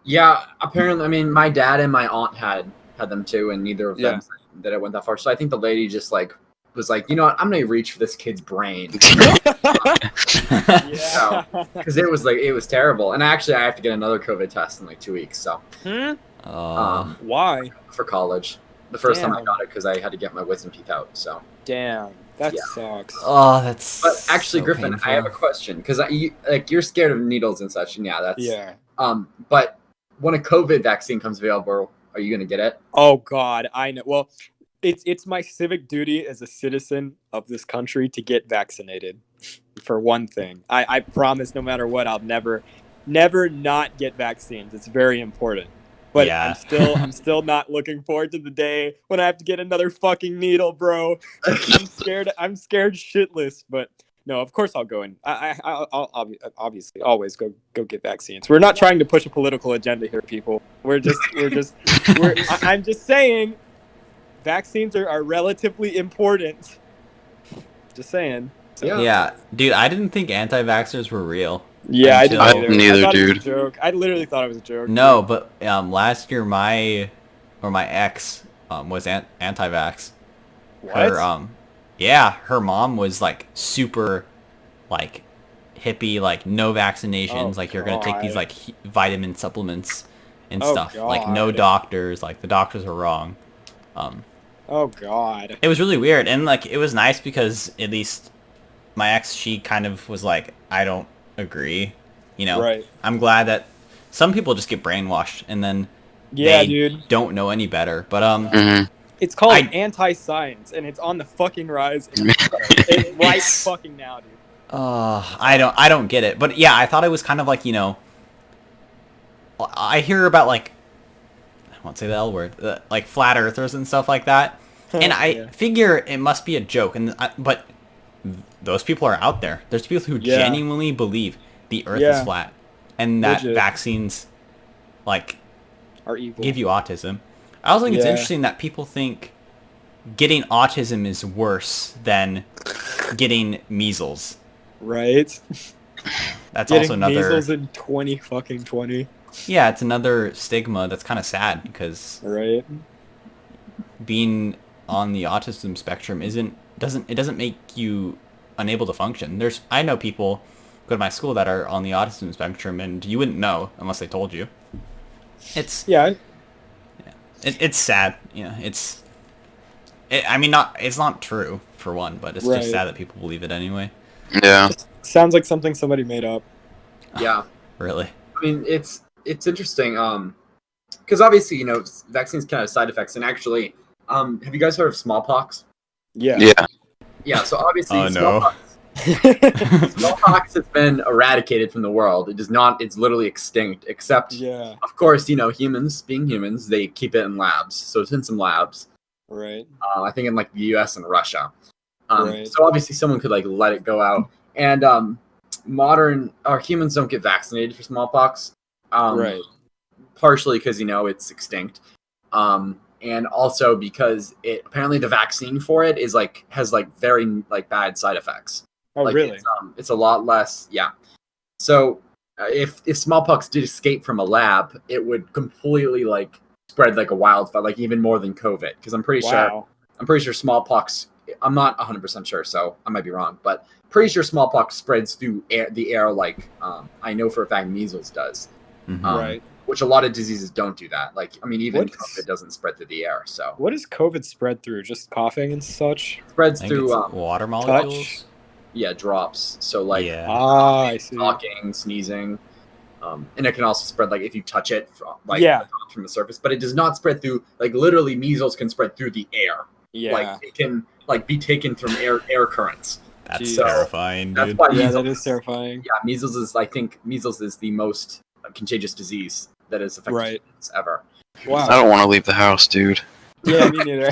Yeah, apparently. I mean, my dad and my aunt had them too, and neither of Yeah. them said that it went that far. So I think the lady just like was like, you know what, I'm gonna reach for this kid's brain Yeah. because it was terrible. And actually, I have to get another COVID test in like 2 weeks. So Oh. Why? for college, the first time I Damn. got it because I had to get my wisdom teeth out. So, Damn, that Yeah. sucks. Oh, that's. but actually, so Griffin, painful. I have a question because you're scared of needles and such, and yeah, that's Yeah. But when a COVID vaccine comes available, are you gonna get it? Oh God, I know. Well, it's my civic duty as a citizen of this country to get vaccinated. For one thing, I promise, no matter what, I'll never not get vaccines. It's very important. But Yeah. I'm still not looking forward to the day when I have to get another fucking needle, bro. I'm scared shitless. But no, of course I'll go in. I'll obviously always go get vaccines. We're not trying to push a political agenda here, people. I'm just saying, vaccines are relatively important. Just saying. So, Yeah. Yeah, dude, I didn't think anti-vaxxers were real. Yeah, I didn't Until- either. Neither, I thought it was dude. a joke. I literally thought it was a joke. No, but last year my ex was anti-vax. What? Her yeah, her mom was like super like hippie, like no vaccinations, Oh, like you're gonna take these God. like vitamin supplements and Oh, stuff. Like no God. doctors, like the doctors are wrong. Oh God. It was really weird, and like it was nice because at least my ex, she kind of was like, I don't agree. You know, Right. I'm glad that some people just get brainwashed and then Yeah, they dude. don't know any better. But hmm It's called I- anti-science, and it's on the fucking rise. It's right It's- fucking now, dude. I don't get it. But yeah, I thought it was kind of like, you know, I hear about like, I won't say the L word, like flat earthers and stuff like that. And I Yeah. figure it must be a joke, but those people are out there. There's people who Yeah. genuinely believe the Earth Yeah. is flat, and that Legit. vaccines like Are evil. give you autism. I also think it's Yeah. interesting that people think getting autism is worse than getting measles. Right? That's Getting also another measles in 2020. yeah, it's another stigma that's kind of sad because Right? being on the autism spectrum doesn't make you unable to function. I know people go to my school that are on the autism spectrum, and you wouldn't know unless they told you. It's Yeah. it's sad, you know. It's not true for one, but it's Right. just sad that people believe it anyway. Yeah. Sounds like something somebody made up. Yeah. Really. I mean, it's interesting. Because obviously, you know, vaccines can have side effects, and actually, have you guys heard of smallpox? Yeah. Yeah. Yeah. So obviously, Oh, no. smallpox has been eradicated from the world. It does not. It's literally extinct. Except, Yeah. of course, you know, humans being humans, they keep it in labs. So it's in some labs. Right. I think in like the U.S. and Russia. Right. So obviously, someone could like let it go out, and humans don't get vaccinated for smallpox. Right. Partially because you know it's extinct, and also because apparently the vaccine for it has very bad side effects. Oh, Like, really? It's a lot less. Yeah. So if smallpox did escape from a lab, it would completely spread like a wildfire, like even more than COVID. Because I'm pretty sure smallpox. I'm not 100% sure, so I might be wrong, but pretty sure smallpox spreads through the air like I know for a fact measles does. Mhm. Right. Which a lot of diseases don't do that. Like, I mean, even What is- COVID doesn't spread through the air, so What does COVID spread through? Just coughing and such? it spreads I think through it's water molecules. drops. So like Yeah. Ah, I see. talking, sneezing, and it can also spread like if you touch it from the surface. But it does not spread through literally measles can spread through the air. Yeah. Like it can be taken from air currents. That's Jeez. terrifying, That's dude. why Yeah, measles, that is terrifying. Yeah, measles is the most contagious disease that has affected Right. humans ever. I Wow. don't want to leave the house, dude. Yeah, me neither.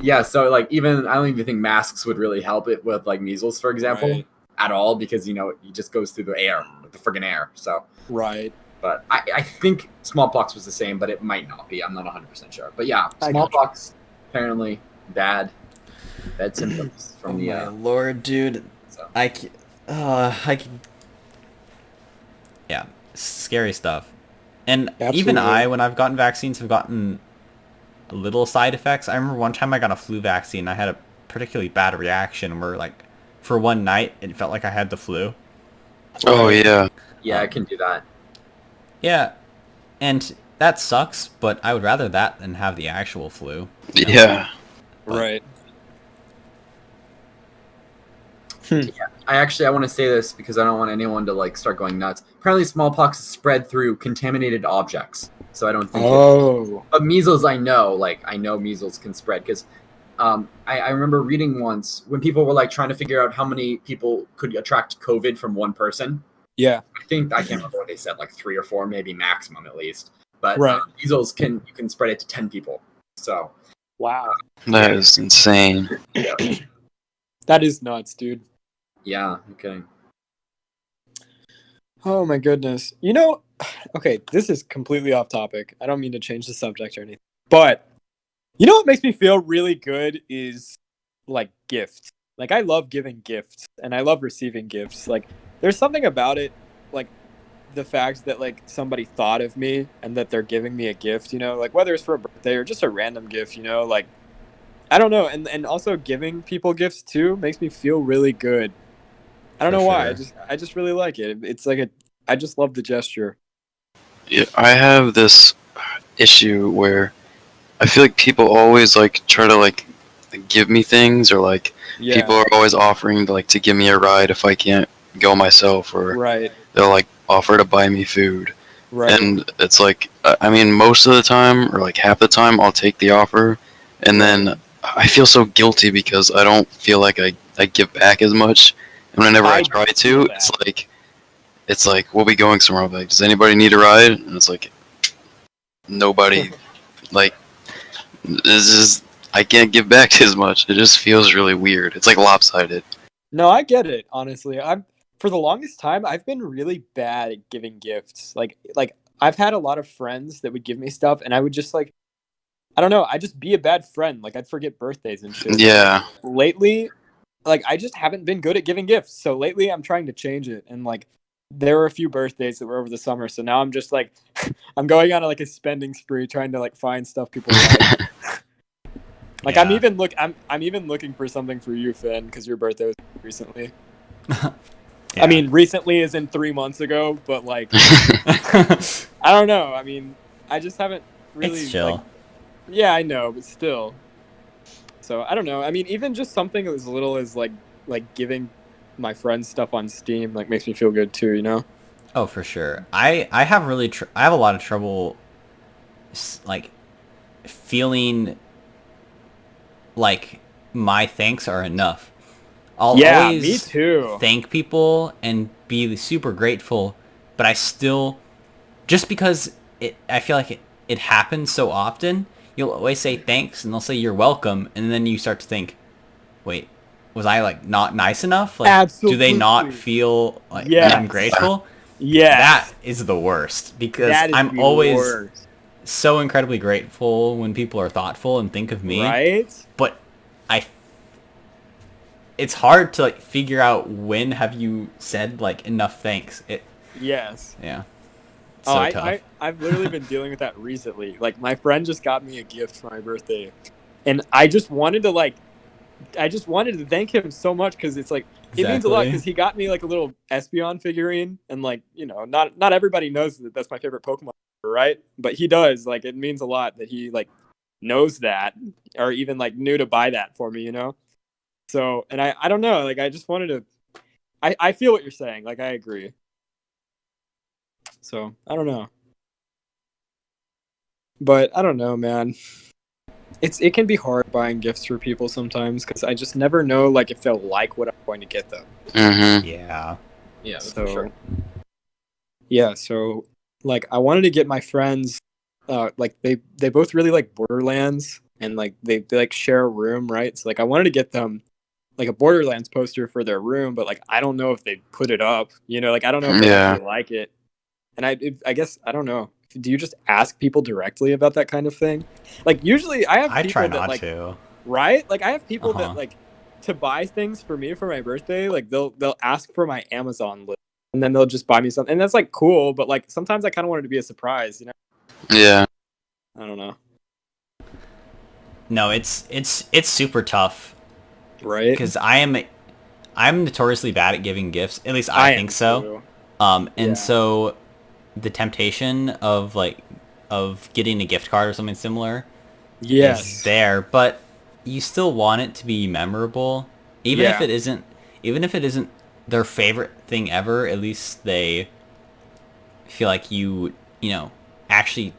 Yeah, so I don't even think masks would really help it with measles, for example, Right. at all, because it just goes through the air, the friggin' air. So, Right. but I think smallpox was the same, but it might not be. I'm not 100% sure. But yeah, I smallpox apparently bad symptoms from the. my lord, dude. So. Yeah, scary stuff. And Absolutely. even when I've gotten vaccines, have gotten little side effects. I remember one time I got a flu vaccine. I had a particularly bad reaction where, for one night, it felt like I had the flu. Oh yeah. Yeah, I can do that. Yeah, and that sucks, but I would rather that than have the actual flu. Yeah. Right. I want to say this because I don't want anyone to start going nuts. Apparently, smallpox is spread through contaminated objects, so I don't think. Oh. But measles, I know measles can spread because I remember reading once when people were trying to figure out how many people could attract COVID from one person. Yeah. I can't remember what they said, 3 or 4, maybe maximum at least. But Right. Measles you can spread it to 10 people. So Wow. That is insane. yeah, That is nuts, dude. yeah, I'm kidding. Oh my goodness. Okay, this is completely off topic. I don't mean to change the subject or anything. But what makes me feel really good is gifts. I love giving gifts and I love receiving gifts. there's something about it, like the fact that like somebody thought of me and that they're giving me a gift, you know, like whether it's for a birthday or just a random gift, you know, like I don't know, and also giving people gifts too makes me feel really good. I don't For know why. sure. I just really like it. It's like a I just love the gesture. Yeah, I have this issue where I feel like people always like try to like give me things, or like people Yeah. are always offering to like to give me a ride if I can't go myself, or Right. they'll like offer to buy me food. Right. And it's like, I mean, most of the time, or like half the time, I'll take the offer, and Right. then I feel so guilty because I don't feel like I give back as much. And whenever I I try feel to, that. it's like we'll be going somewhere. I'll be like, does anybody need a ride? And it's like nobody. Like, this is, I can't give back as much. It just feels really weird. It's like lopsided. No, I get it, honestly. I'm for the longest time I've been really bad at giving gifts. Like I've had a lot of friends that would give me stuff and I would just like I don't know, I'd just be a bad friend. Like I'd forget birthdays and shit. And like Yeah. lately, like I just haven't been good at giving gifts. So lately I'm trying to change it and like there were a few birthdays that were over the summer. So now I'm just like I'm going on like a spending spree trying to like find stuff people like. Like Yeah. I'm even looking for something for you, Finn, because your birthday was recently. Yeah. I mean, recently is in 3 months ago, but like I don't know. I mean, I just haven't really it's chill. like. Yeah, I know, but still. So I don't know. I mean, even just something as little as like giving my friends stuff on Steam like makes me feel good too. You know? Oh, for sure. I have I have a lot of trouble like feeling like my thanks are enough. I'll Yeah, me always too. thank people and be super grateful, but I still, just because I feel like it happens so often, you'll always say thanks and they'll say you're welcome, and then you start to think, wait, was I like not nice enough? Like, do they not Absolutely. feel like that I'm Yes. grateful? That Yes. is the worst because That is I'm the always worst. so incredibly grateful when people are thoughtful and think of me, Right? but I it's hard to like figure out when have you said like enough thanks. Yes. Yeah. Oh, So tough. I've literally been dealing with that recently. Like my friend just got me a gift for my birthday, and I just wanted to thank him so much because it's like it means a lot Exactly. because he got me like a little Espeon figurine, and like you know not everybody knows that that's my favorite Pokemon, right? But he does. Like it means a lot that he like knows that or even like knew to buy that for me, you know. So and I don't know, like I just wanted to. I feel what you're saying. Like I agree. So I don't know. But I don't know, man. It can be hard buying gifts for people sometimes because I just never know like if they'll like what I'm going to get them. Mm-hmm. Yeah. Yeah, that's So for sure. yeah, so like I wanted to get my friends, like they both really like Borderlands and like they like share a room, right? So like I wanted to get them like a Borderlands poster for their room, but like I don't know if they put it up, you know, like I don't know if they'll Yeah. actually like it. And I guess I don't know. Do you just ask people directly about that kind of thing? Like usually I have I try people that not like to. right? Like I have people that Uh-huh. like to buy things for me for my birthday, like they'll ask for my Amazon list and then they'll just buy me something. And that's like cool, but like sometimes I kind of want it to be a surprise, you know? Yeah. I don't know. No, it's super tough Right? because I'm notoriously bad at giving gifts. At least I I think am so. too. And Yeah. so the temptation of like of getting a gift card or something similar is Yes. there, but you still want it to be memorable, even if Yeah. it isn't, even if it isn't their favorite thing ever. At least they feel like you know, actually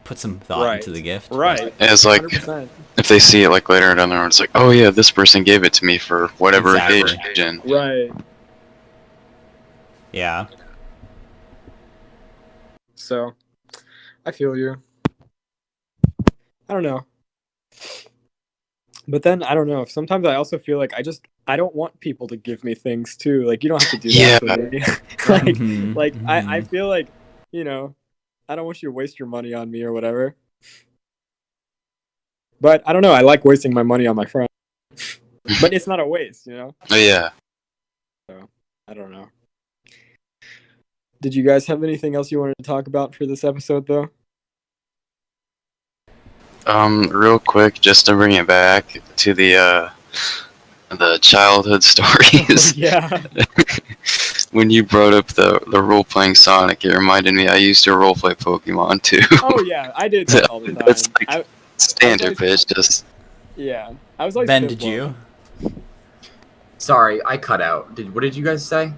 put some thought Right. into the gift. But Right. It's like 100%. if they see it like later down the road, it's like, oh yeah, this person gave it to me for whatever Exactly. occasion. Right. yeah, So, I feel you. I don't know. But then I don't know. Sometimes I also feel like I don't want people to give me things too. Like you don't have to do that Yeah. for me. Mhm, I mhm. feel like, you know, I don't want you to waste your money on me or whatever. But I don't know, I like wasting my money on my friends. But it's not a waste, you know? Oh yeah. So I don't know. Did you guys have anything else you wanted to talk about for this episode, though? Real quick, just to bring it back to the childhood stories. Yeah. When you brought up the role playing Sonic, it reminded me I used to role play Pokemon too. Oh yeah, I did that all the time. That's like I standard always- pitch. Just yeah, I was always Ben, Piplup. did you? Sorry, I cut out. What did you guys say?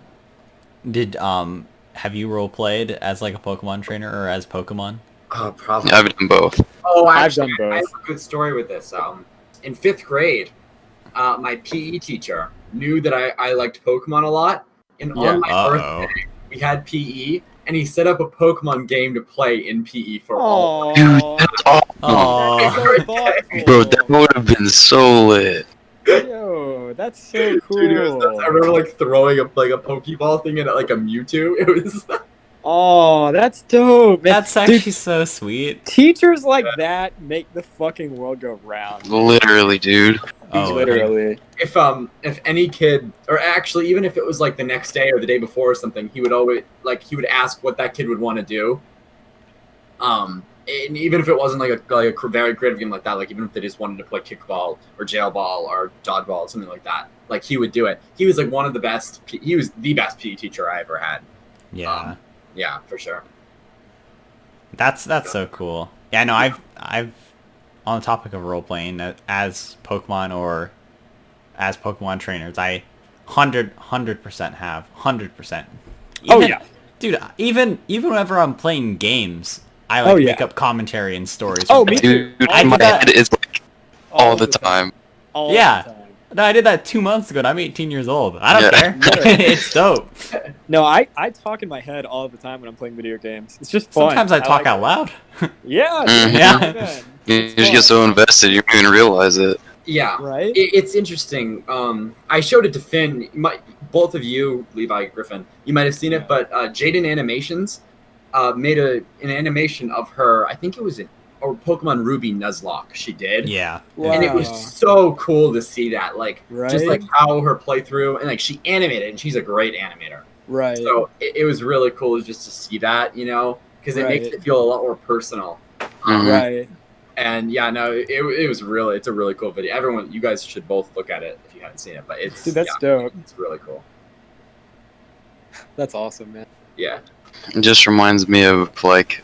Did have you role played as like a Pokemon trainer or as Pokemon? Oh, probably. I've done both. Oh, I've actually, done both. I have a good story with this. In 5th grade, my PE teacher knew that I liked Pokemon a lot, and Yeah. on my Uh-oh. birthday, we had PE, and he set up a Pokemon game to play in PE for all. Aww. That's awesome. Oh, That's so thoughtful. Bro, that would have been so lit. Yo, that's so cool. Dude, it was nuts. I remember like throwing a Pokeball thing at like a Mewtwo. It was Oh, that's dope. Man. that's Dude, actually so sweet. teachers like that make the fucking world go round. Literally, dude. Oh, Literally. if any kid, or actually even if it was like the next day or the day before or something, he would always he would ask what that kid would want to do. And even if it wasn't like a very creative game like that, like even if they just wanted to play kickball or jail ball or dodgeball or something like that, like he would do it. He was like one of the best. He was the best PE teacher I ever had. Yeah. Yeah, for sure. That's so cool. Yeah, no, I've on the topic of role playing as Pokemon or as Pokemon trainers, I 100% have 100%. Oh, yeah. Dude. Even whenever I'm playing games, I Oh, yeah. make up commentary and stories. Oh, from me games. Dude, I in my did that head it's like all the time. All Yeah. the time. No, I did that 2 months ago, and I'm 18 years old. I don't Yeah. care. It's dope. No, I talk in my head all the time when I'm playing video games. It's just fun. Sometimes I talk like out it. loud. Yeah. Mhm. dude, Yeah. man. You It's just get fun, so invested, you don't even realize it. Yeah, right? it's interesting. I showed it to Finn. Both of you, Levi, Griffin, you might have seen it, but Jaden Animations made an animation of her. I think it was or Pokemon Ruby Nuzlocke. She did. Yeah. And it Wow. was so cool to see that, like, just Right? like how her playthrough, and like she animated, and she's a great animator. Right. So it was really cool just to see that, you know, because it makes Right. it feel a lot more personal. Mhm. Right. And yeah, no, it was really, it's a really cool video. Everyone, you guys should both look at it if you haven't seen it. But it's Dude, that's dope. it's really cool. That's awesome, man. Yeah. It just reminds me of like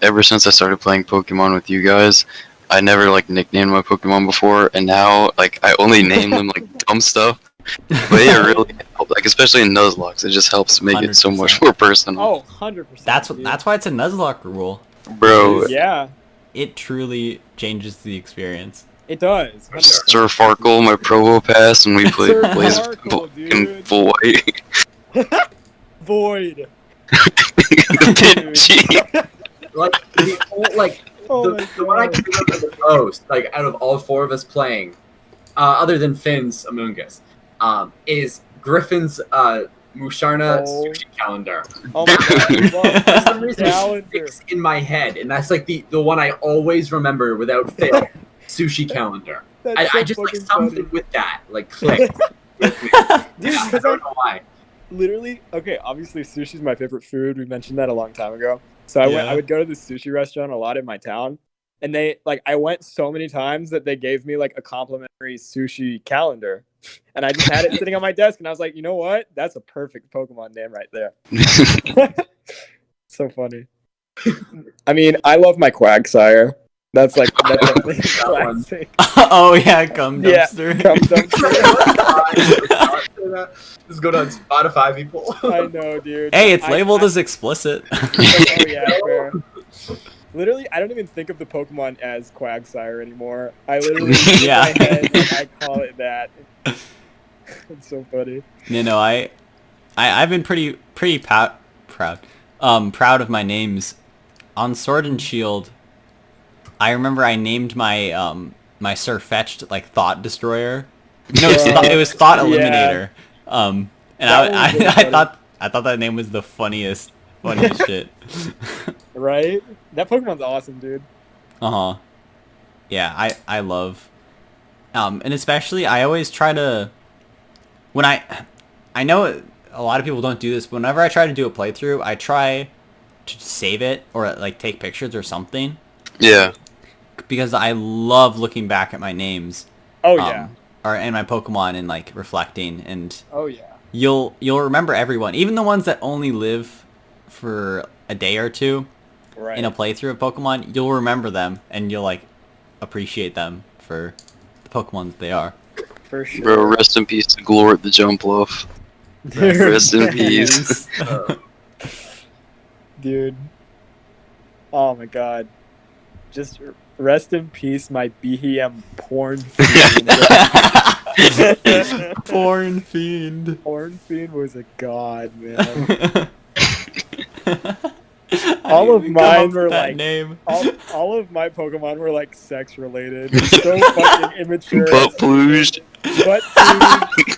ever since I started playing Pokemon with you guys, I never like nicknamed my Pokemon before, and now like I only name them like dumb stuff. But it really helps, like especially in Nuzlocke, it just helps make it so much 100%. more personal. Oh, 100%. That's why it's a Nuzlocke rule. Bro, Yeah, It truly changes the experience. it does. 100%. Sir Farkle, my Provo Pass, and we played Sir Blaze Farkle, in dude. full white. Void. Like the whole, like Oh my the one I god. can remember the most, like out of all four of us playing, other than Finn's Among Us, is Griffin's Musharna Oh. sushi calendar. Oh my god. Well, For some reason, it calendar. sticks in my head, and that's like the one I always remember without fail. Sushi calendar. That's I so just like fucking something funny. with that, like clicked. with me. Dude, I because don't know why. literally, okay, obviously sushi's my favorite food. We mentioned that a long time ago. So I would go to the sushi restaurant a lot in my town. And I went so many times that they gave me like a complimentary sushi calendar. And I just had it sitting on my desk and I was like, you know what? That's a perfect Pokemon name right there. So funny. I mean, I love my Quagsire. That's definitely a That one. classic. Oh yeah, cum Yeah, dumpster. Cum dumpster. Just go to Spotify, people. I know, dude. Hey, it's I- labeled I- as explicit. Oh yeah, fair. Literally, I don't even think of the Pokemon as Quagsire anymore. I literally, Yeah. in my head, I call it that. It's so funny. I've been pretty proud of my names. On Sword and Shield, I remember I named my my Sirfetch'd like Thought Destroyer. No, it was Thought Yeah. Eliminator. And That one was really I funny. thought that name was the funniest shit. Right? That Pokemon's awesome, dude. Uh-huh. Yeah, I love and especially I always try to when I know a lot of people don't do this, but whenever I try to do a playthrough, I try to save it or like take pictures or something Yeah. because I love looking back at my names. Oh yeah. Or and my Pokemon and like reflecting, and Oh yeah. you'll remember everyone, even the ones that only live for a day or two Right. in a playthrough of Pokemon. You'll remember them and you'll like appreciate them for the Pokemon that they are. For sure. Bro, rest in peace to Glort the Jumpluff. Rest in peace. Dude. Oh my god. Just rest in peace, my BHM porn fiend. Porn fiend. Porn fiend was a god, man. All of mine were like name. all of my Pokemon were like sex related. So fucking immature. Butt pluged. But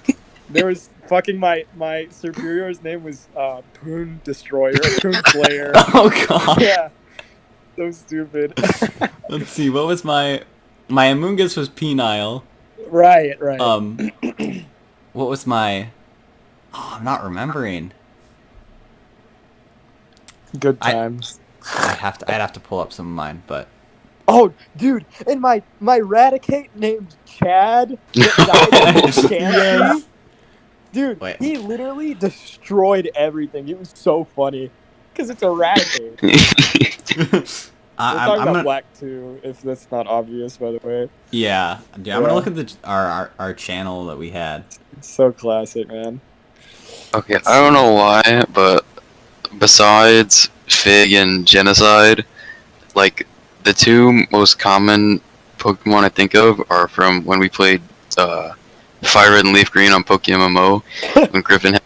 dude, there was fucking my superior's name was Poon Destroyer, Poon Slayer. Oh god. Yeah. So stupid. Let's see. What was my Amoonguss was Penile. Right. What was my? Oh, I'm not remembering. Good times. I'd have to pull up some of mine, but Oh, dude, and my Raticate named Chad that died in Chansey. Dude, Wait. he literally destroyed everything. It was so funny because it's Eradicate. We're talking about gonna, Black 2, if that's not obvious, by the way. yeah. I'm gonna look at our channel that we had. It's so classic, man. Okay, I don't know why, but besides Fig and Genocide, like, the two most common Pokemon I think of are from when we played Fire Red and Leaf Green on PokeMMO, when Griffin had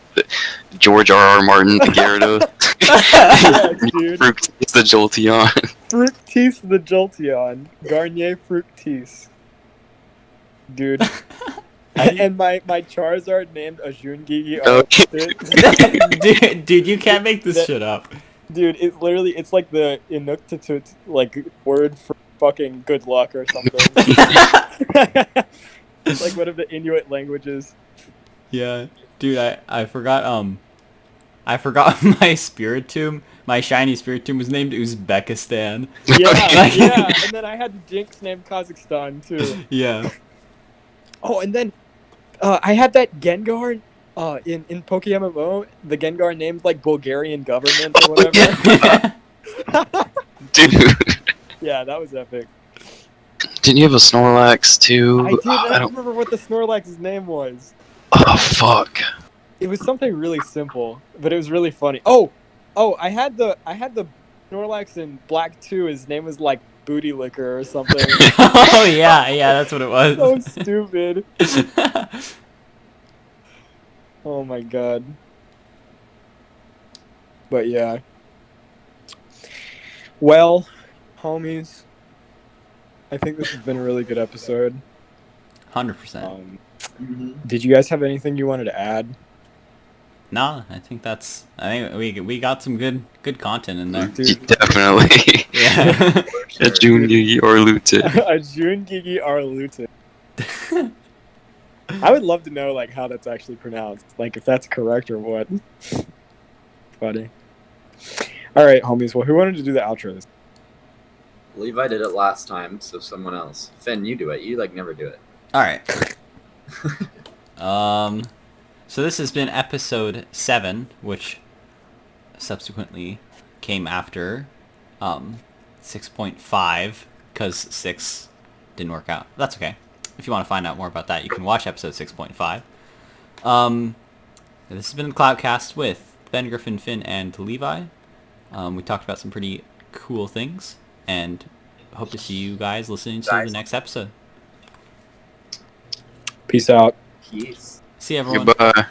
George R.R. Martin, the Gyarados. Yes, dude. Fructis, the Jolteon. Fructis the Jolteon. Garnier Fructis. Dude. And my Charizard named Ajungigi. dude, you can't make this shit up. Dude, it's like the Inuktitut like word for fucking good luck or something. It's like one of the Inuit languages. Yeah, dude, I forgot my Spiritomb. My shiny Spiritomb was named Uzbekistan. Yeah, and then I had the Jinx named Kazakhstan too. Yeah. Oh, and then I had that Gengar in PokeMMO, the Gengar named like Bulgarian government or whatever. Dude. Yeah, that was epic. Didn't you have a Snorlax too? I did. I don't remember what the Snorlax's name was. Oh fuck. It was something really simple, but it was really funny. Oh, I had the Snorlax in Black 2. His name was like Booty Licker or something. Oh yeah, that's what it was. So stupid. Oh my god. But yeah. Well, homies, I think this has been a really good episode. 100%. Did you guys have anything you wanted to add? No, I think we got some good content in there. Dude. Definitely. Yeah. A June or Lute. A June Gigi Arlute. I would love to know like how that's actually pronounced, like if that's correct or what. Funny. All right, homies. Well, who wanted to do the outros? Levi did it last time, so someone else. Finn, you do it. You like never do it. All right. So this has been episode 7, which subsequently came after 6.5 because 6 didn't work out. That's okay. If you want to find out more about that, you can watch episode 6.5. This has been the Cloutcast with Ben, Griffin, Finn, and Levi. We talked about some pretty cool things, and hope to see you guys listening to the next episode. Peace out. Peace. See you, everyone. Goodbye.